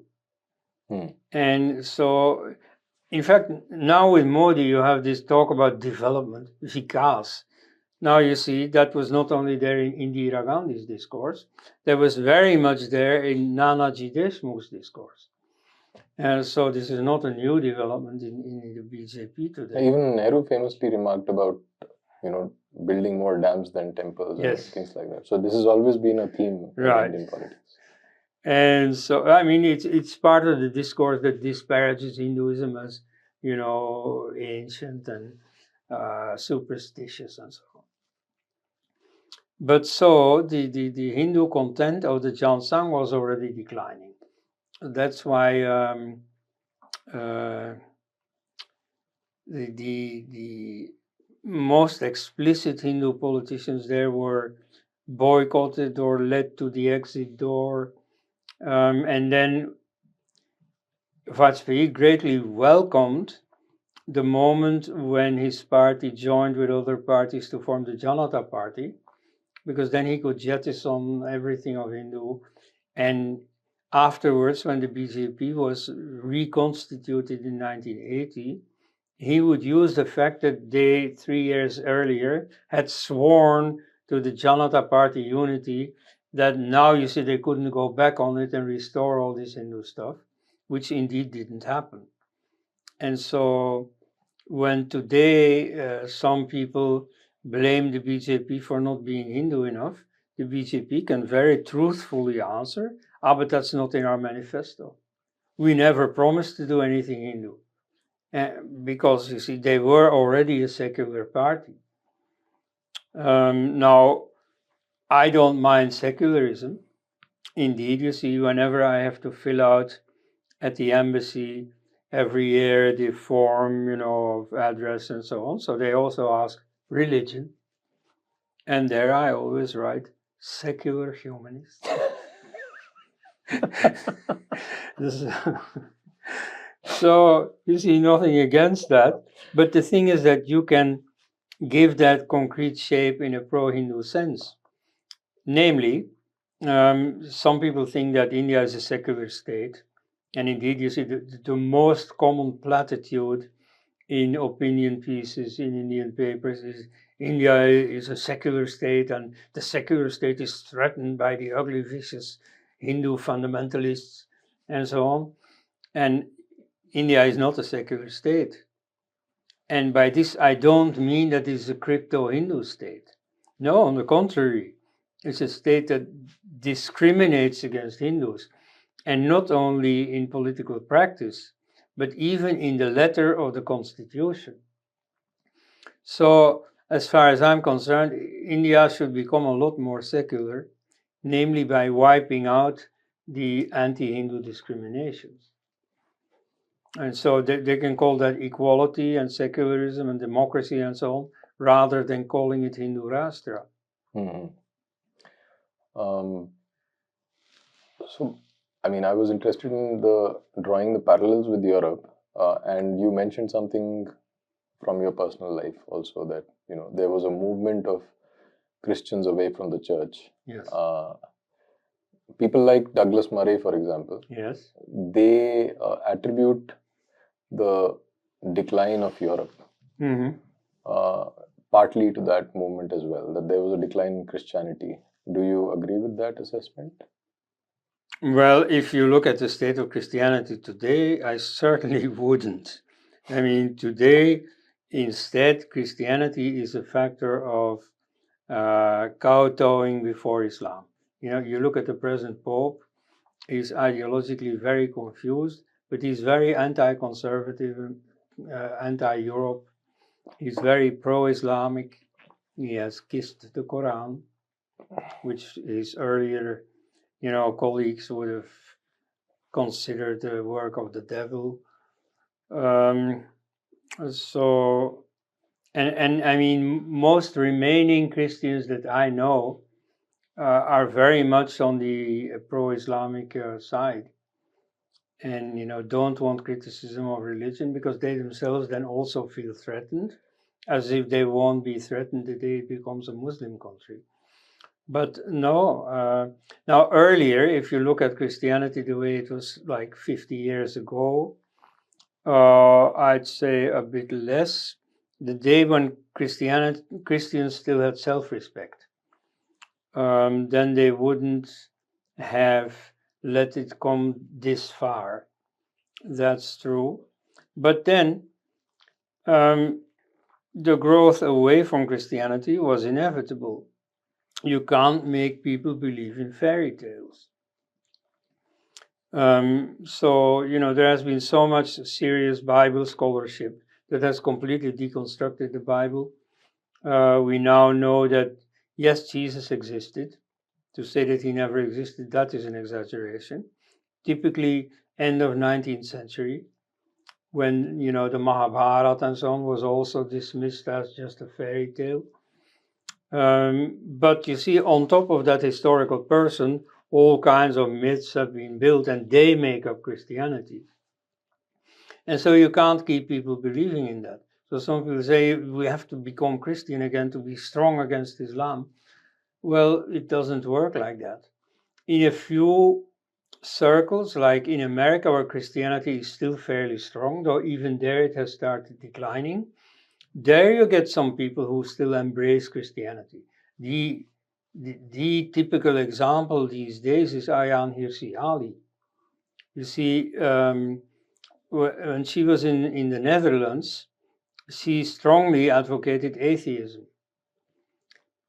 And so, in fact, now with Modi, you have this talk about development, vikas. Now you see that was not only there in Indira Gandhi's discourse, that was very much there in Nanaji Deshmukh's discourse. And so this is not a new development in the BJP today. Even Nehru famously remarked about, building more dams than temples and Yes. things like that. So this has always been a theme in Indian politics. And so, I mean, it's part of the discourse that disparages Hinduism as, ancient and superstitious and so on. But so the Hindu content of the Jansang was already declining. That's why the most explicit Hindu politicians there were boycotted or led to the exit door. And then Vajpayee greatly welcomed the moment when his party joined with other parties to form the Janata Party, because then he could jettison everything of Hindu. And afterwards, when the BJP was reconstituted in 1980, he would use the fact that they, 3 years earlier, had sworn to the Janata Party unity that now you see they couldn't go back on it and restore all this Hindu stuff, which indeed didn't happen. And so when today some people blame the BJP for not being Hindu enough, the BJP can very truthfully answer, but that's not in our manifesto. We never promised to do anything Hindu. Because you see, they were already a secular party. Now, I don't mind secularism. Indeed, you see, whenever I have to fill out at the embassy every year the form, of address and so on, so they also ask religion. And there I always write secular humanist. So you see, nothing against that. But the thing is that you can give that concrete shape in a pro-Hindu sense. Namely, some people think that India is a secular state. And indeed, you see, the most common platitude in opinion pieces in Indian papers is India is a secular state, and the secular state is threatened by the ugly, vicious Hindu fundamentalists and so on. And India is not a secular state. And by this, I don't mean that it's a crypto-Hindu state. No, on the contrary, it's a state that discriminates against Hindus, and not only in political practice, but even in the letter of the constitution. So, as far as I'm concerned, India should become a lot more secular, namely by wiping out the anti-Hindu discriminations. And so they can call that equality and secularism and democracy and so on, rather than calling it Hindu Rashtra. Mm-hmm. So, I mean, I was interested in drawing the parallels with Europe, and you mentioned something from your personal life also, that there was a movement of Christians away from the church. Yes. People like Douglas Murray, for example, Yes. they attribute the decline of Europe partly to that movement as well, that there was a decline in Christianity. Do you agree with that assessment? Well, if you look at the state of Christianity today, I certainly wouldn't. I mean, today, instead, Christianity is a factor of kowtowing before Islam. You look at the present Pope, he's ideologically very confused, but he's very anti-conservative, anti-Europe. He's very pro-Islamic. He has kissed the Quran, which his earlier, colleagues would have considered the work of the devil. So, and I mean, most remaining Christians that I know are very much on the pro-Islamic side, and don't want criticism of religion, because they themselves then also feel threatened, as if they won't be threatened the day it becomes a Muslim country. But no, now earlier, if you look at Christianity the way it was like 50 years ago, I'd say a bit less. The day when Christians still had self-respect, then they wouldn't have let it come this far. That's true. But then the growth away from Christianity was inevitable. You can't make people believe in fairy tales. So, there has been so much serious Bible scholarship that has completely deconstructed the Bible. We now know that, yes, Jesus existed. To say that he never existed, that is an exaggeration. Typically, end of 19th century, when, the Mahabharata and so on was also dismissed as just a fairy tale. But you see, on top of that historical person, all kinds of myths have been built, and they make up Christianity. And so you can't keep people believing in that. So some people say we have to become Christian again to be strong against Islam. Well, it doesn't work like that. In a few circles, like in America, where Christianity is still fairly strong, though even there it has started declining, there you get some people who still embrace Christianity. The the typical example these days is Ayaan Hirsi Ali. You see, when she was in the Netherlands, she strongly advocated atheism.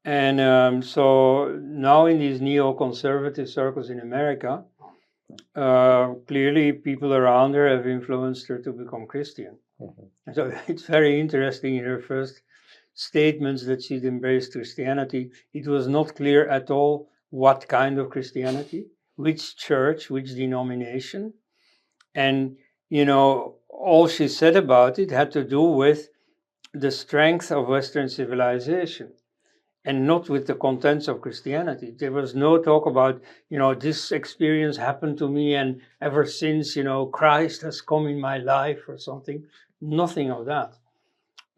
And so now in these neoconservative circles in America, clearly people around her have influenced her to become Christian. Mhm. So it's very interesting in her first statements that she'd embraced Christianity. It was not clear at all what kind of Christianity, which church, which denomination. And, all she said about it had to do with the strength of Western civilization and not with the contents of Christianity. There was no talk about, this experience happened to me and ever since, Christ has come in my life or something. Nothing of that.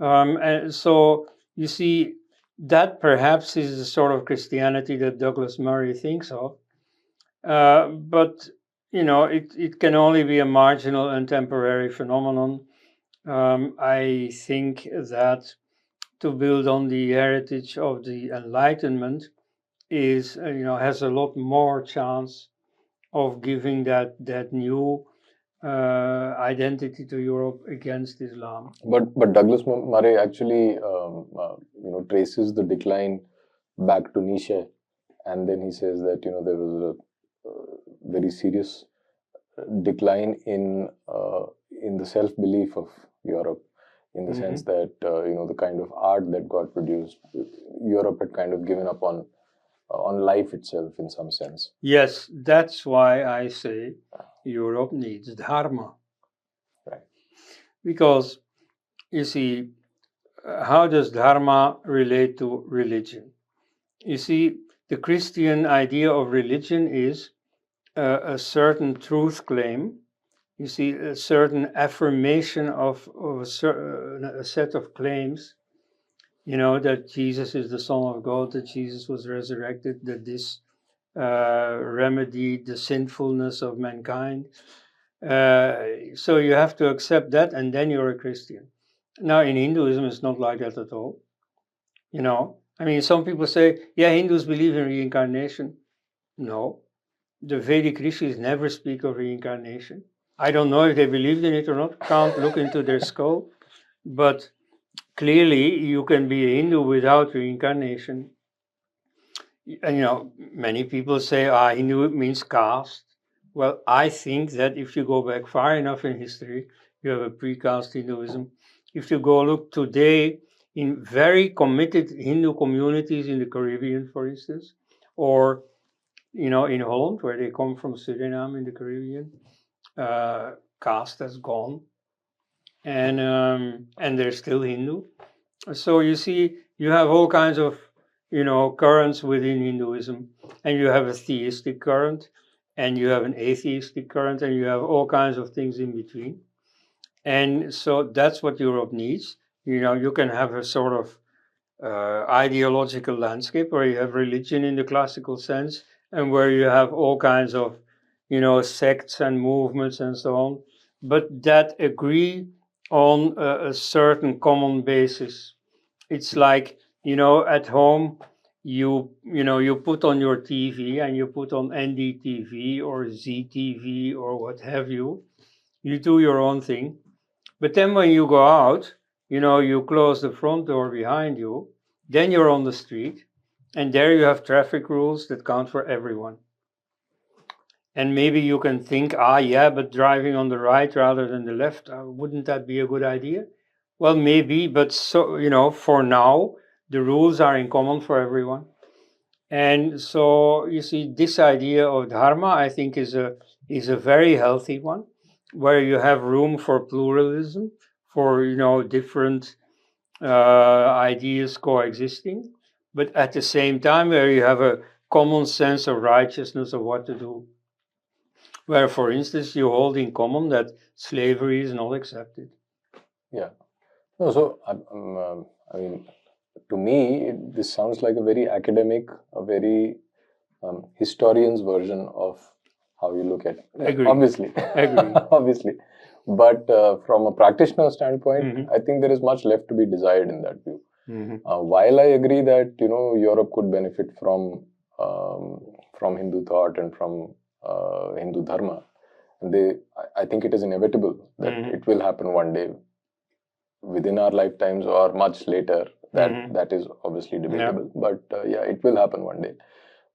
And so you see, that perhaps is the sort of Christianity that Douglas Murray thinks of. But, it can only be a marginal and temporary phenomenon. I think that to build on the heritage of the Enlightenment is, has a lot more chance of giving that new identity to Europe against Islam. But Douglas Murray actually traces the decline back to Nietzsche, and then he says that there was a very serious decline in the self belief of Europe, in the sense that the kind of art that got produced, Europe had kind of given up on life itself in some sense. Yes, that's why I say Europe needs Dharma. Right. Because, you see, how does Dharma relate to religion? You see, the Christian idea of religion is a certain truth claim. You see, a certain affirmation of a set of claims, that Jesus is the Son of God, that Jesus was resurrected, that this remedied the sinfulness of mankind. So you have to accept that, and then you're a Christian. Now, in Hinduism, it's not like that at all. I mean, some people say, yeah, Hindus believe in reincarnation. No, the Vedic rishis never speak of reincarnation. I don't know if they believed in it or not, can't look into their skull, but clearly you can be a Hindu without reincarnation. And many people say, Hindu means caste. Well, I think that if you go back far enough in history, you have a pre-caste Hinduism. If you go look today in very committed Hindu communities in the Caribbean, for instance, or in Holland, where they come from, Suriname in the Caribbean, caste has gone, and they're still Hindu. So you see, you have all kinds of currents within Hinduism, and you have a theistic current, and you have an atheistic current, and you have all kinds of things in between. And so that's what Europe needs. You can have a sort of ideological landscape where you have religion in the classical sense, and where you have all kinds of sects and movements and so on, but that agree on a certain common basis. It's like, at home, you put on your TV and you put on NDTV or ZTV or what have you. You do your own thing. But then when you go out, you close the front door behind you, then you're on the street, and there you have traffic rules that count for everyone. And maybe you can think, yeah, but driving on the right rather than the left, wouldn't that be a good idea? Well, maybe, but so, for now, the rules are in common for everyone. And so you see, this idea of Dharma, I think, is a very healthy one, where you have room for pluralism, for different ideas coexisting, but at the same time where you have a common sense of righteousness of what to do. Where, for instance, you hold in common that slavery is not accepted. Yeah. No, so I mean, to me, this sounds like a very academic, a very historian's version of how you look at it. Agree. Obviously. Agree. Obviously. But from a practitioner standpoint, I think there is much left to be desired in that view. While I agree that Europe could benefit from Hindu thought and from Hindu dharma, I think it is inevitable that it will happen one day within our lifetimes or much later. That is obviously debatable, but yeah, it will happen one day.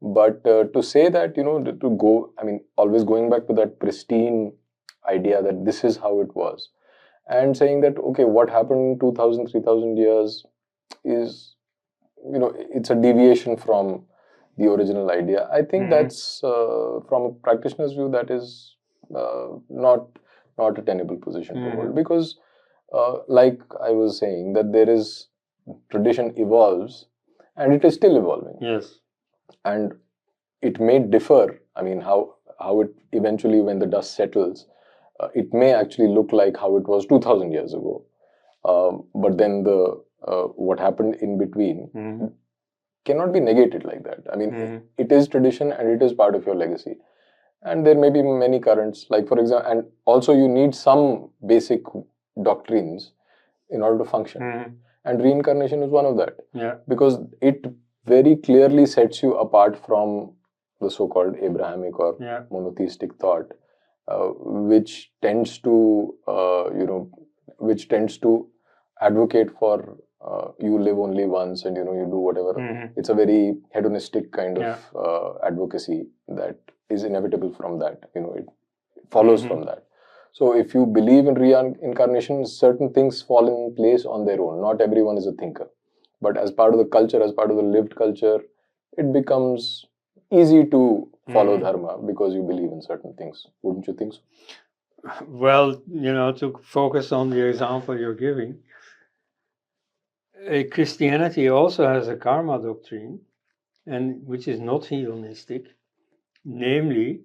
But to say that, to go, I mean, always going back to that pristine idea that this is how it was, and saying that, okay, what happened 2000, 3000 years is, it's a deviation from the original idea. I think that's, from a practitioner's view, that is not a tenable position to hold, because like I was saying, that there is tradition evolves and it is still evolving. Yes. And it may differ. I mean, how it eventually, when the dust settles, it may actually look like how it was 2000 years ago. But then what happened in between cannot be negated like that. I mean, it is tradition and it is part of your legacy. And there may be many currents, like, for example, and also you need some basic doctrines in order to function. And reincarnation is one of that. Yeah. Because it very clearly sets you apart from the so-called Abrahamic or monotheistic thought, which tends to, advocate for you live only once and you do whatever. It's a very hedonistic kind of advocacy that is inevitable from that. It follows from that. So if you believe in reincarnation, certain things fall in place on their own. Not everyone is a thinker. But as part of the culture, as part of the lived culture, it becomes easy to follow dharma because you believe in certain things. Wouldn't you think so? Well, to focus on the example you're giving, Christianity also has a karma doctrine, and which is not hedonistic, namely,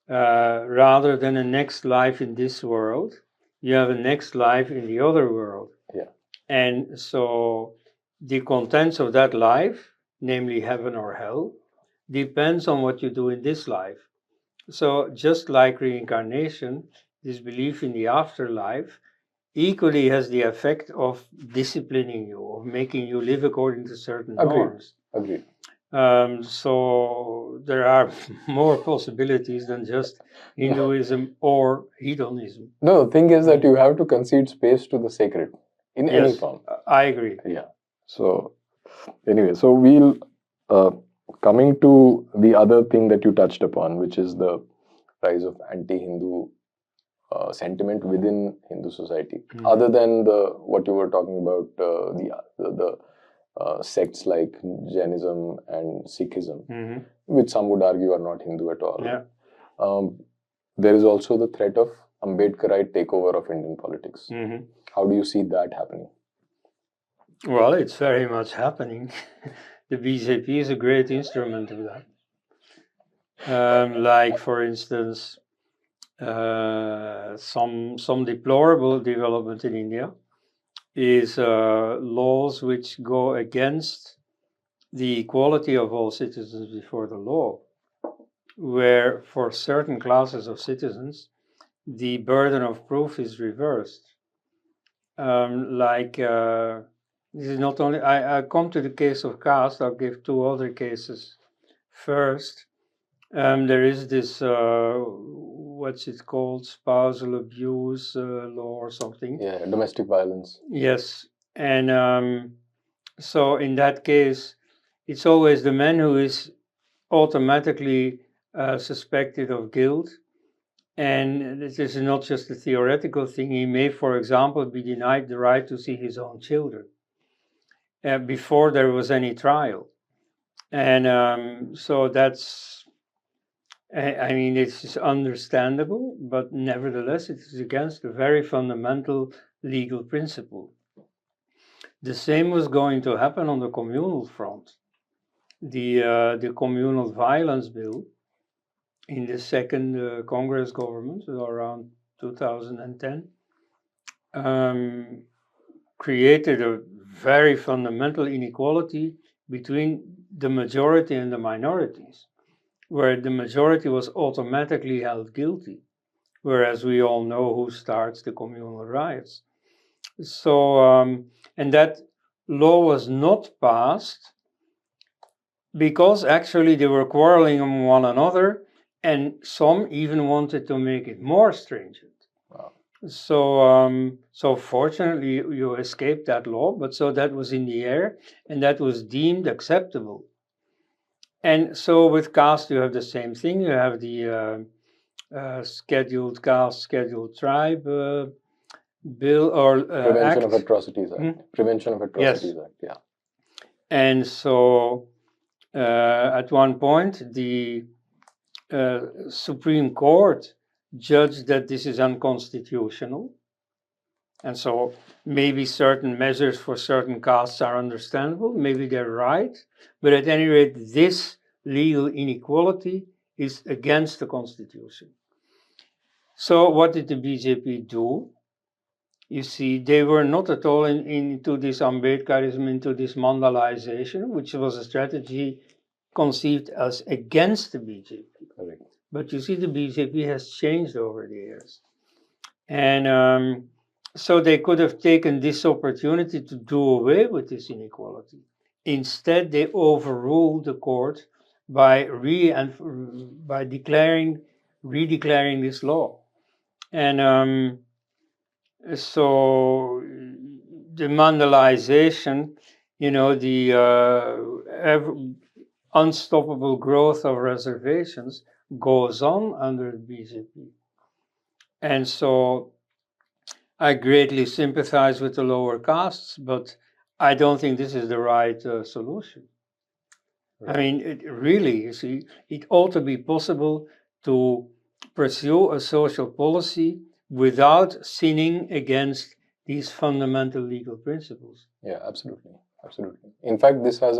rather than a next life in this world, you have a next life in the other world. Yeah. And so the contents of that life, namely heaven or hell, depends on what you do in this life. So just like reincarnation, this belief in the afterlife equally has the effect of disciplining you, of making you live according to certain norms. Agreed. So there are more possibilities than just Hinduism or hedonism. No, the thing is that you have to concede space to the sacred in any form. I agree. Yeah. So anyway, so we'll coming to the other thing that you touched upon, which is the rise of anti-Hindu sentiment within Hindu society. Other than what you were talking about, the sects like Jainism and Sikhism, which some would argue are not Hindu at all. Yeah. There is also the threat of Ambedkarite takeover of Indian politics. How do you see that happening? Well, it's very much happening. The BJP is a great instrument of that. Like, for instance, some deplorable development in India is laws which go against the equality of all citizens before the law, where for certain classes of citizens, the burden of proof is reversed. This is not only, I come to the case of caste, I'll give two other cases first. There is this, what's it called, spousal abuse law or something. Yeah, domestic violence. Yes, and so in that case, it's always the man who is automatically suspected of guilt. And this is not just a theoretical thing. He may, for example, be denied the right to see his own children before there was any trial. And so that's, I mean, it's understandable, but nevertheless, it is against a very fundamental legal principle. The same was going to happen on the communal front. The communal violence bill in the second Congress government, around 2010, created a very fundamental inequality between the majority and the minorities, where the majority was automatically held guilty, whereas we all know who starts the communal riots. So, and that law was not passed because actually they were quarreling on one another, and some even wanted to make it more stringent. Wow. So fortunately you escaped that law, but so that was in the air, and that was deemed acceptable. And so with caste you have the same thing. You have the scheduled caste, scheduled tribe bill or Prevention of act. Atrocities Act. Prevention of Atrocities Act, yeah. And so at one point the Supreme Court judged that this is unconstitutional. And so maybe certain measures for certain castes are understandable, maybe they're right, but at any rate, this legal inequality is against the Constitution. So what did the BJP do? You see, they were not at all into this Ambedkarism, into this Mandalaization, which was a strategy conceived as against the BJP. Correct. But you see, the BJP has changed over the years. And so they could have taken this opportunity to do away with this inequality. Instead, they overruled the court by redeclaring this law. And so the Mandalization, the unstoppable growth of reservations goes on under the BJP. And so I greatly sympathize with the lower castes, but I don't think this is the right solution. I mean, you see, it ought to be possible to pursue a social policy without sinning against these fundamental legal principles. Yeah, absolutely. In fact, this has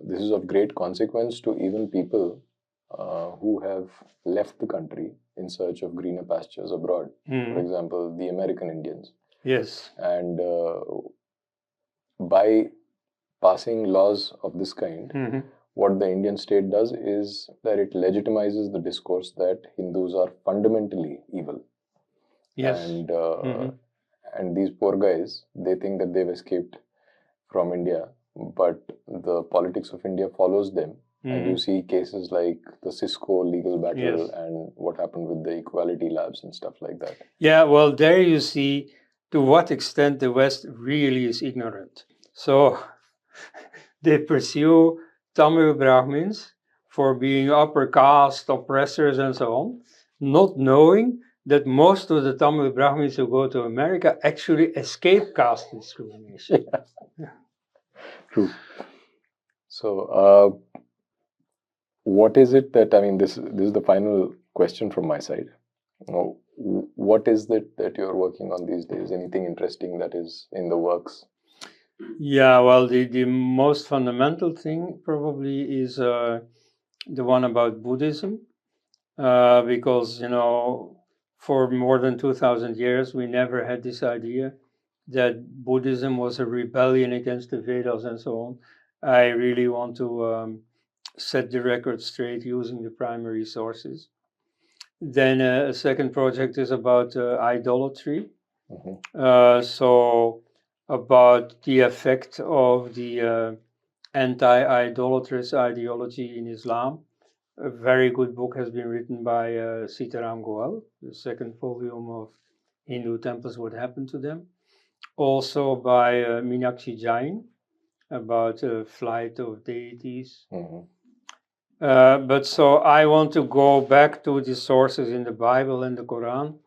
this is of great consequence to even people who have left the country in search of greener pastures abroad. For example, the American Indians. Yes. And by passing laws of this kind, what the Indian state does is that it legitimizes the discourse that Hindus are fundamentally evil. Yes. And these poor guys, they think that they've escaped from India, but the politics of India follows them. And you see cases like the Cisco legal battle and what happened with the equality labs and stuff like that. Yeah, well, there you see to what extent the West really is ignorant. So they pursue Tamil Brahmins for being upper caste, oppressors, and so on, not knowing that most of the Tamil Brahmins who go to America actually escape caste discrimination. True. So, what is it that, I mean, this is the final question from my side. What is it that you're working on these days? Anything interesting that is in the works? Yeah, well, the most fundamental thing probably is the one about Buddhism, because, for more than 2,000 years, we never had this idea that Buddhism was a rebellion against the Vedas and so on. I really want to set the record straight using the primary sources. Then a second project is about idolatry. So about the effect of the anti-idolatrous ideology in Islam. A very good book has been written by Sitaram Goel, the second volume of Hindu Temples, What Happened to Them. Also by Meenakshi Jain, about flight of deities. But so I want to go back to the sources in the Bible and the Quran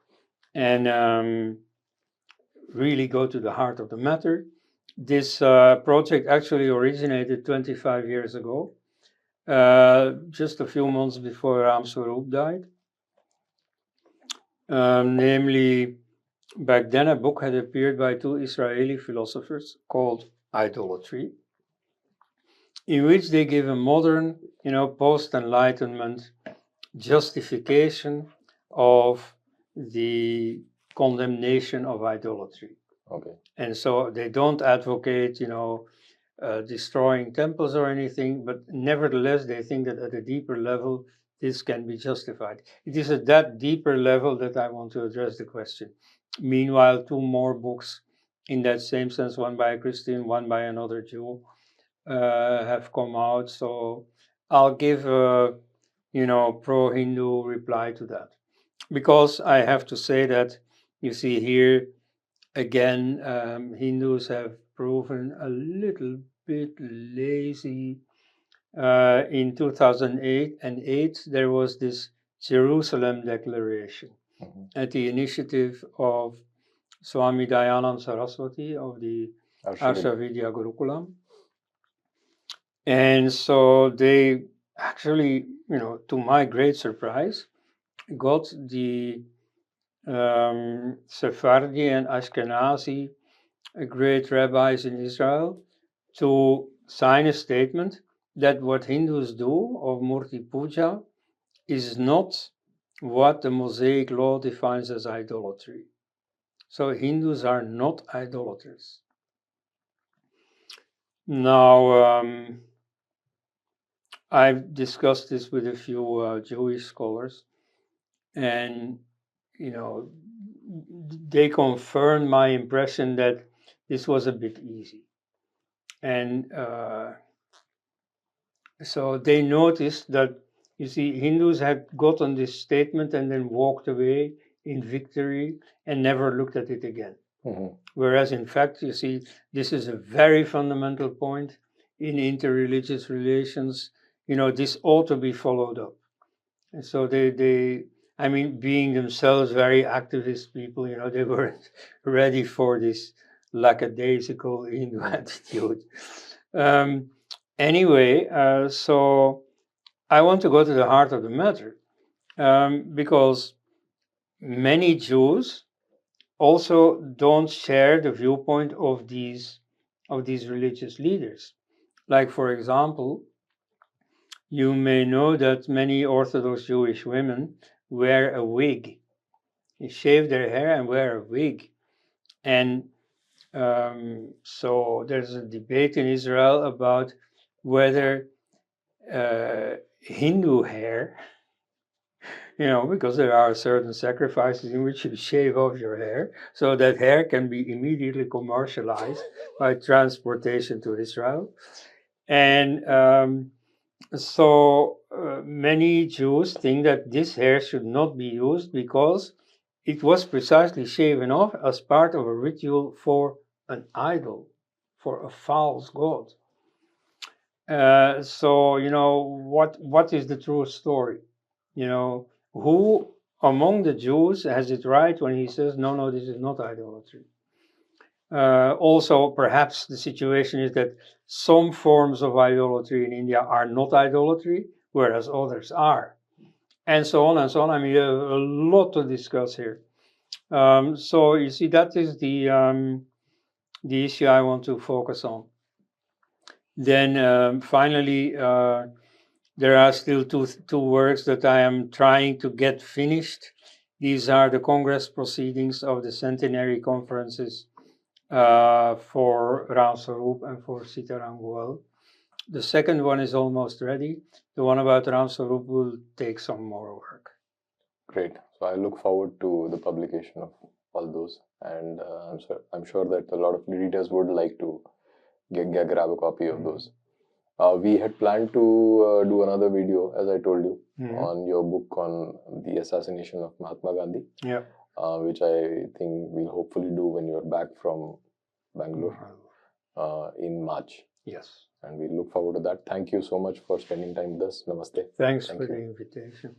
and really go to the heart of the matter. This project actually originated 25 years ago, just a few months before Ram Swarup died. Namely, back then a book had appeared by two Israeli philosophers called Idolatry, in which they give a modern, post-Enlightenment justification of the condemnation of idolatry. Okay. And so they don't advocate, destroying temples or anything, but nevertheless they think that at a deeper level this can be justified. It is at that deeper level that I want to address the question. Meanwhile, two more books in that same sense, one by a Christian, one by another Jew, have come out. So I'll give a pro-Hindu reply to that, because I have to say that you see here again, Hindus have proven a little bit lazy. In 2008 and 8, there was this Jerusalem Declaration at the initiative of Swami Dayanand Saraswati of the Harsha Vidya Gurukulam. And so they actually, to my great surprise, got the Sephardi and Ashkenazi great rabbis in Israel to sign a statement that what Hindus do of Murti Puja is not what the Mosaic law defines as idolatry. So Hindus are not idolaters. Now, I've discussed this with a few Jewish scholars, and they confirmed my impression that this was a bit easy. And so they noticed that, you see, Hindus had gotten this statement and then walked away in victory and never looked at it again. Whereas, in fact, you see, this is a very fundamental point in interreligious relations. This ought to be followed up. And so being themselves very activist people, they weren't ready for this lackadaisical Hindu attitude. Anyway, so I want to go to the heart of the matter, because many Jews also don't share the viewpoint of these religious leaders. Like, for example, you may know that many Orthodox Jewish women wear a wig. They shave their hair and wear a wig. And so there's a debate in Israel about whether Hindu hair, because there are certain sacrifices in which you shave off your hair, so that hair can be immediately commercialized by transportation to Israel. And so many Jews think that this hair should not be used because it was precisely shaven off as part of a ritual for an idol, for a false god. So what is the true story? Who among the Jews has it right when he says, no, this is not idolatry? Also, perhaps the situation is that some forms of idolatry in India are not idolatry, whereas others are, and so on and so on. A lot to discuss here. So you see, that is the issue I want to focus on. Then finally, there are still two works that I am trying to get finished. These are the Congress proceedings of the centenary conferences for Ram Sarup and for Sitaram Goel. The second one is almost ready. The one about Ram Sarup will take some more work. Great. So I look forward to the publication of all those, and I'm sure that a lot of readers would like to grab a copy of those. We had planned to do another video, as I told you, on your book on the assassination of Mahatma Gandhi. Yeah. Which I think we'll hopefully do when you're back from Bangalore in March. Yes. And we look forward to that. Thank you so much for spending time with us. Namaste. Thanks for the invitation.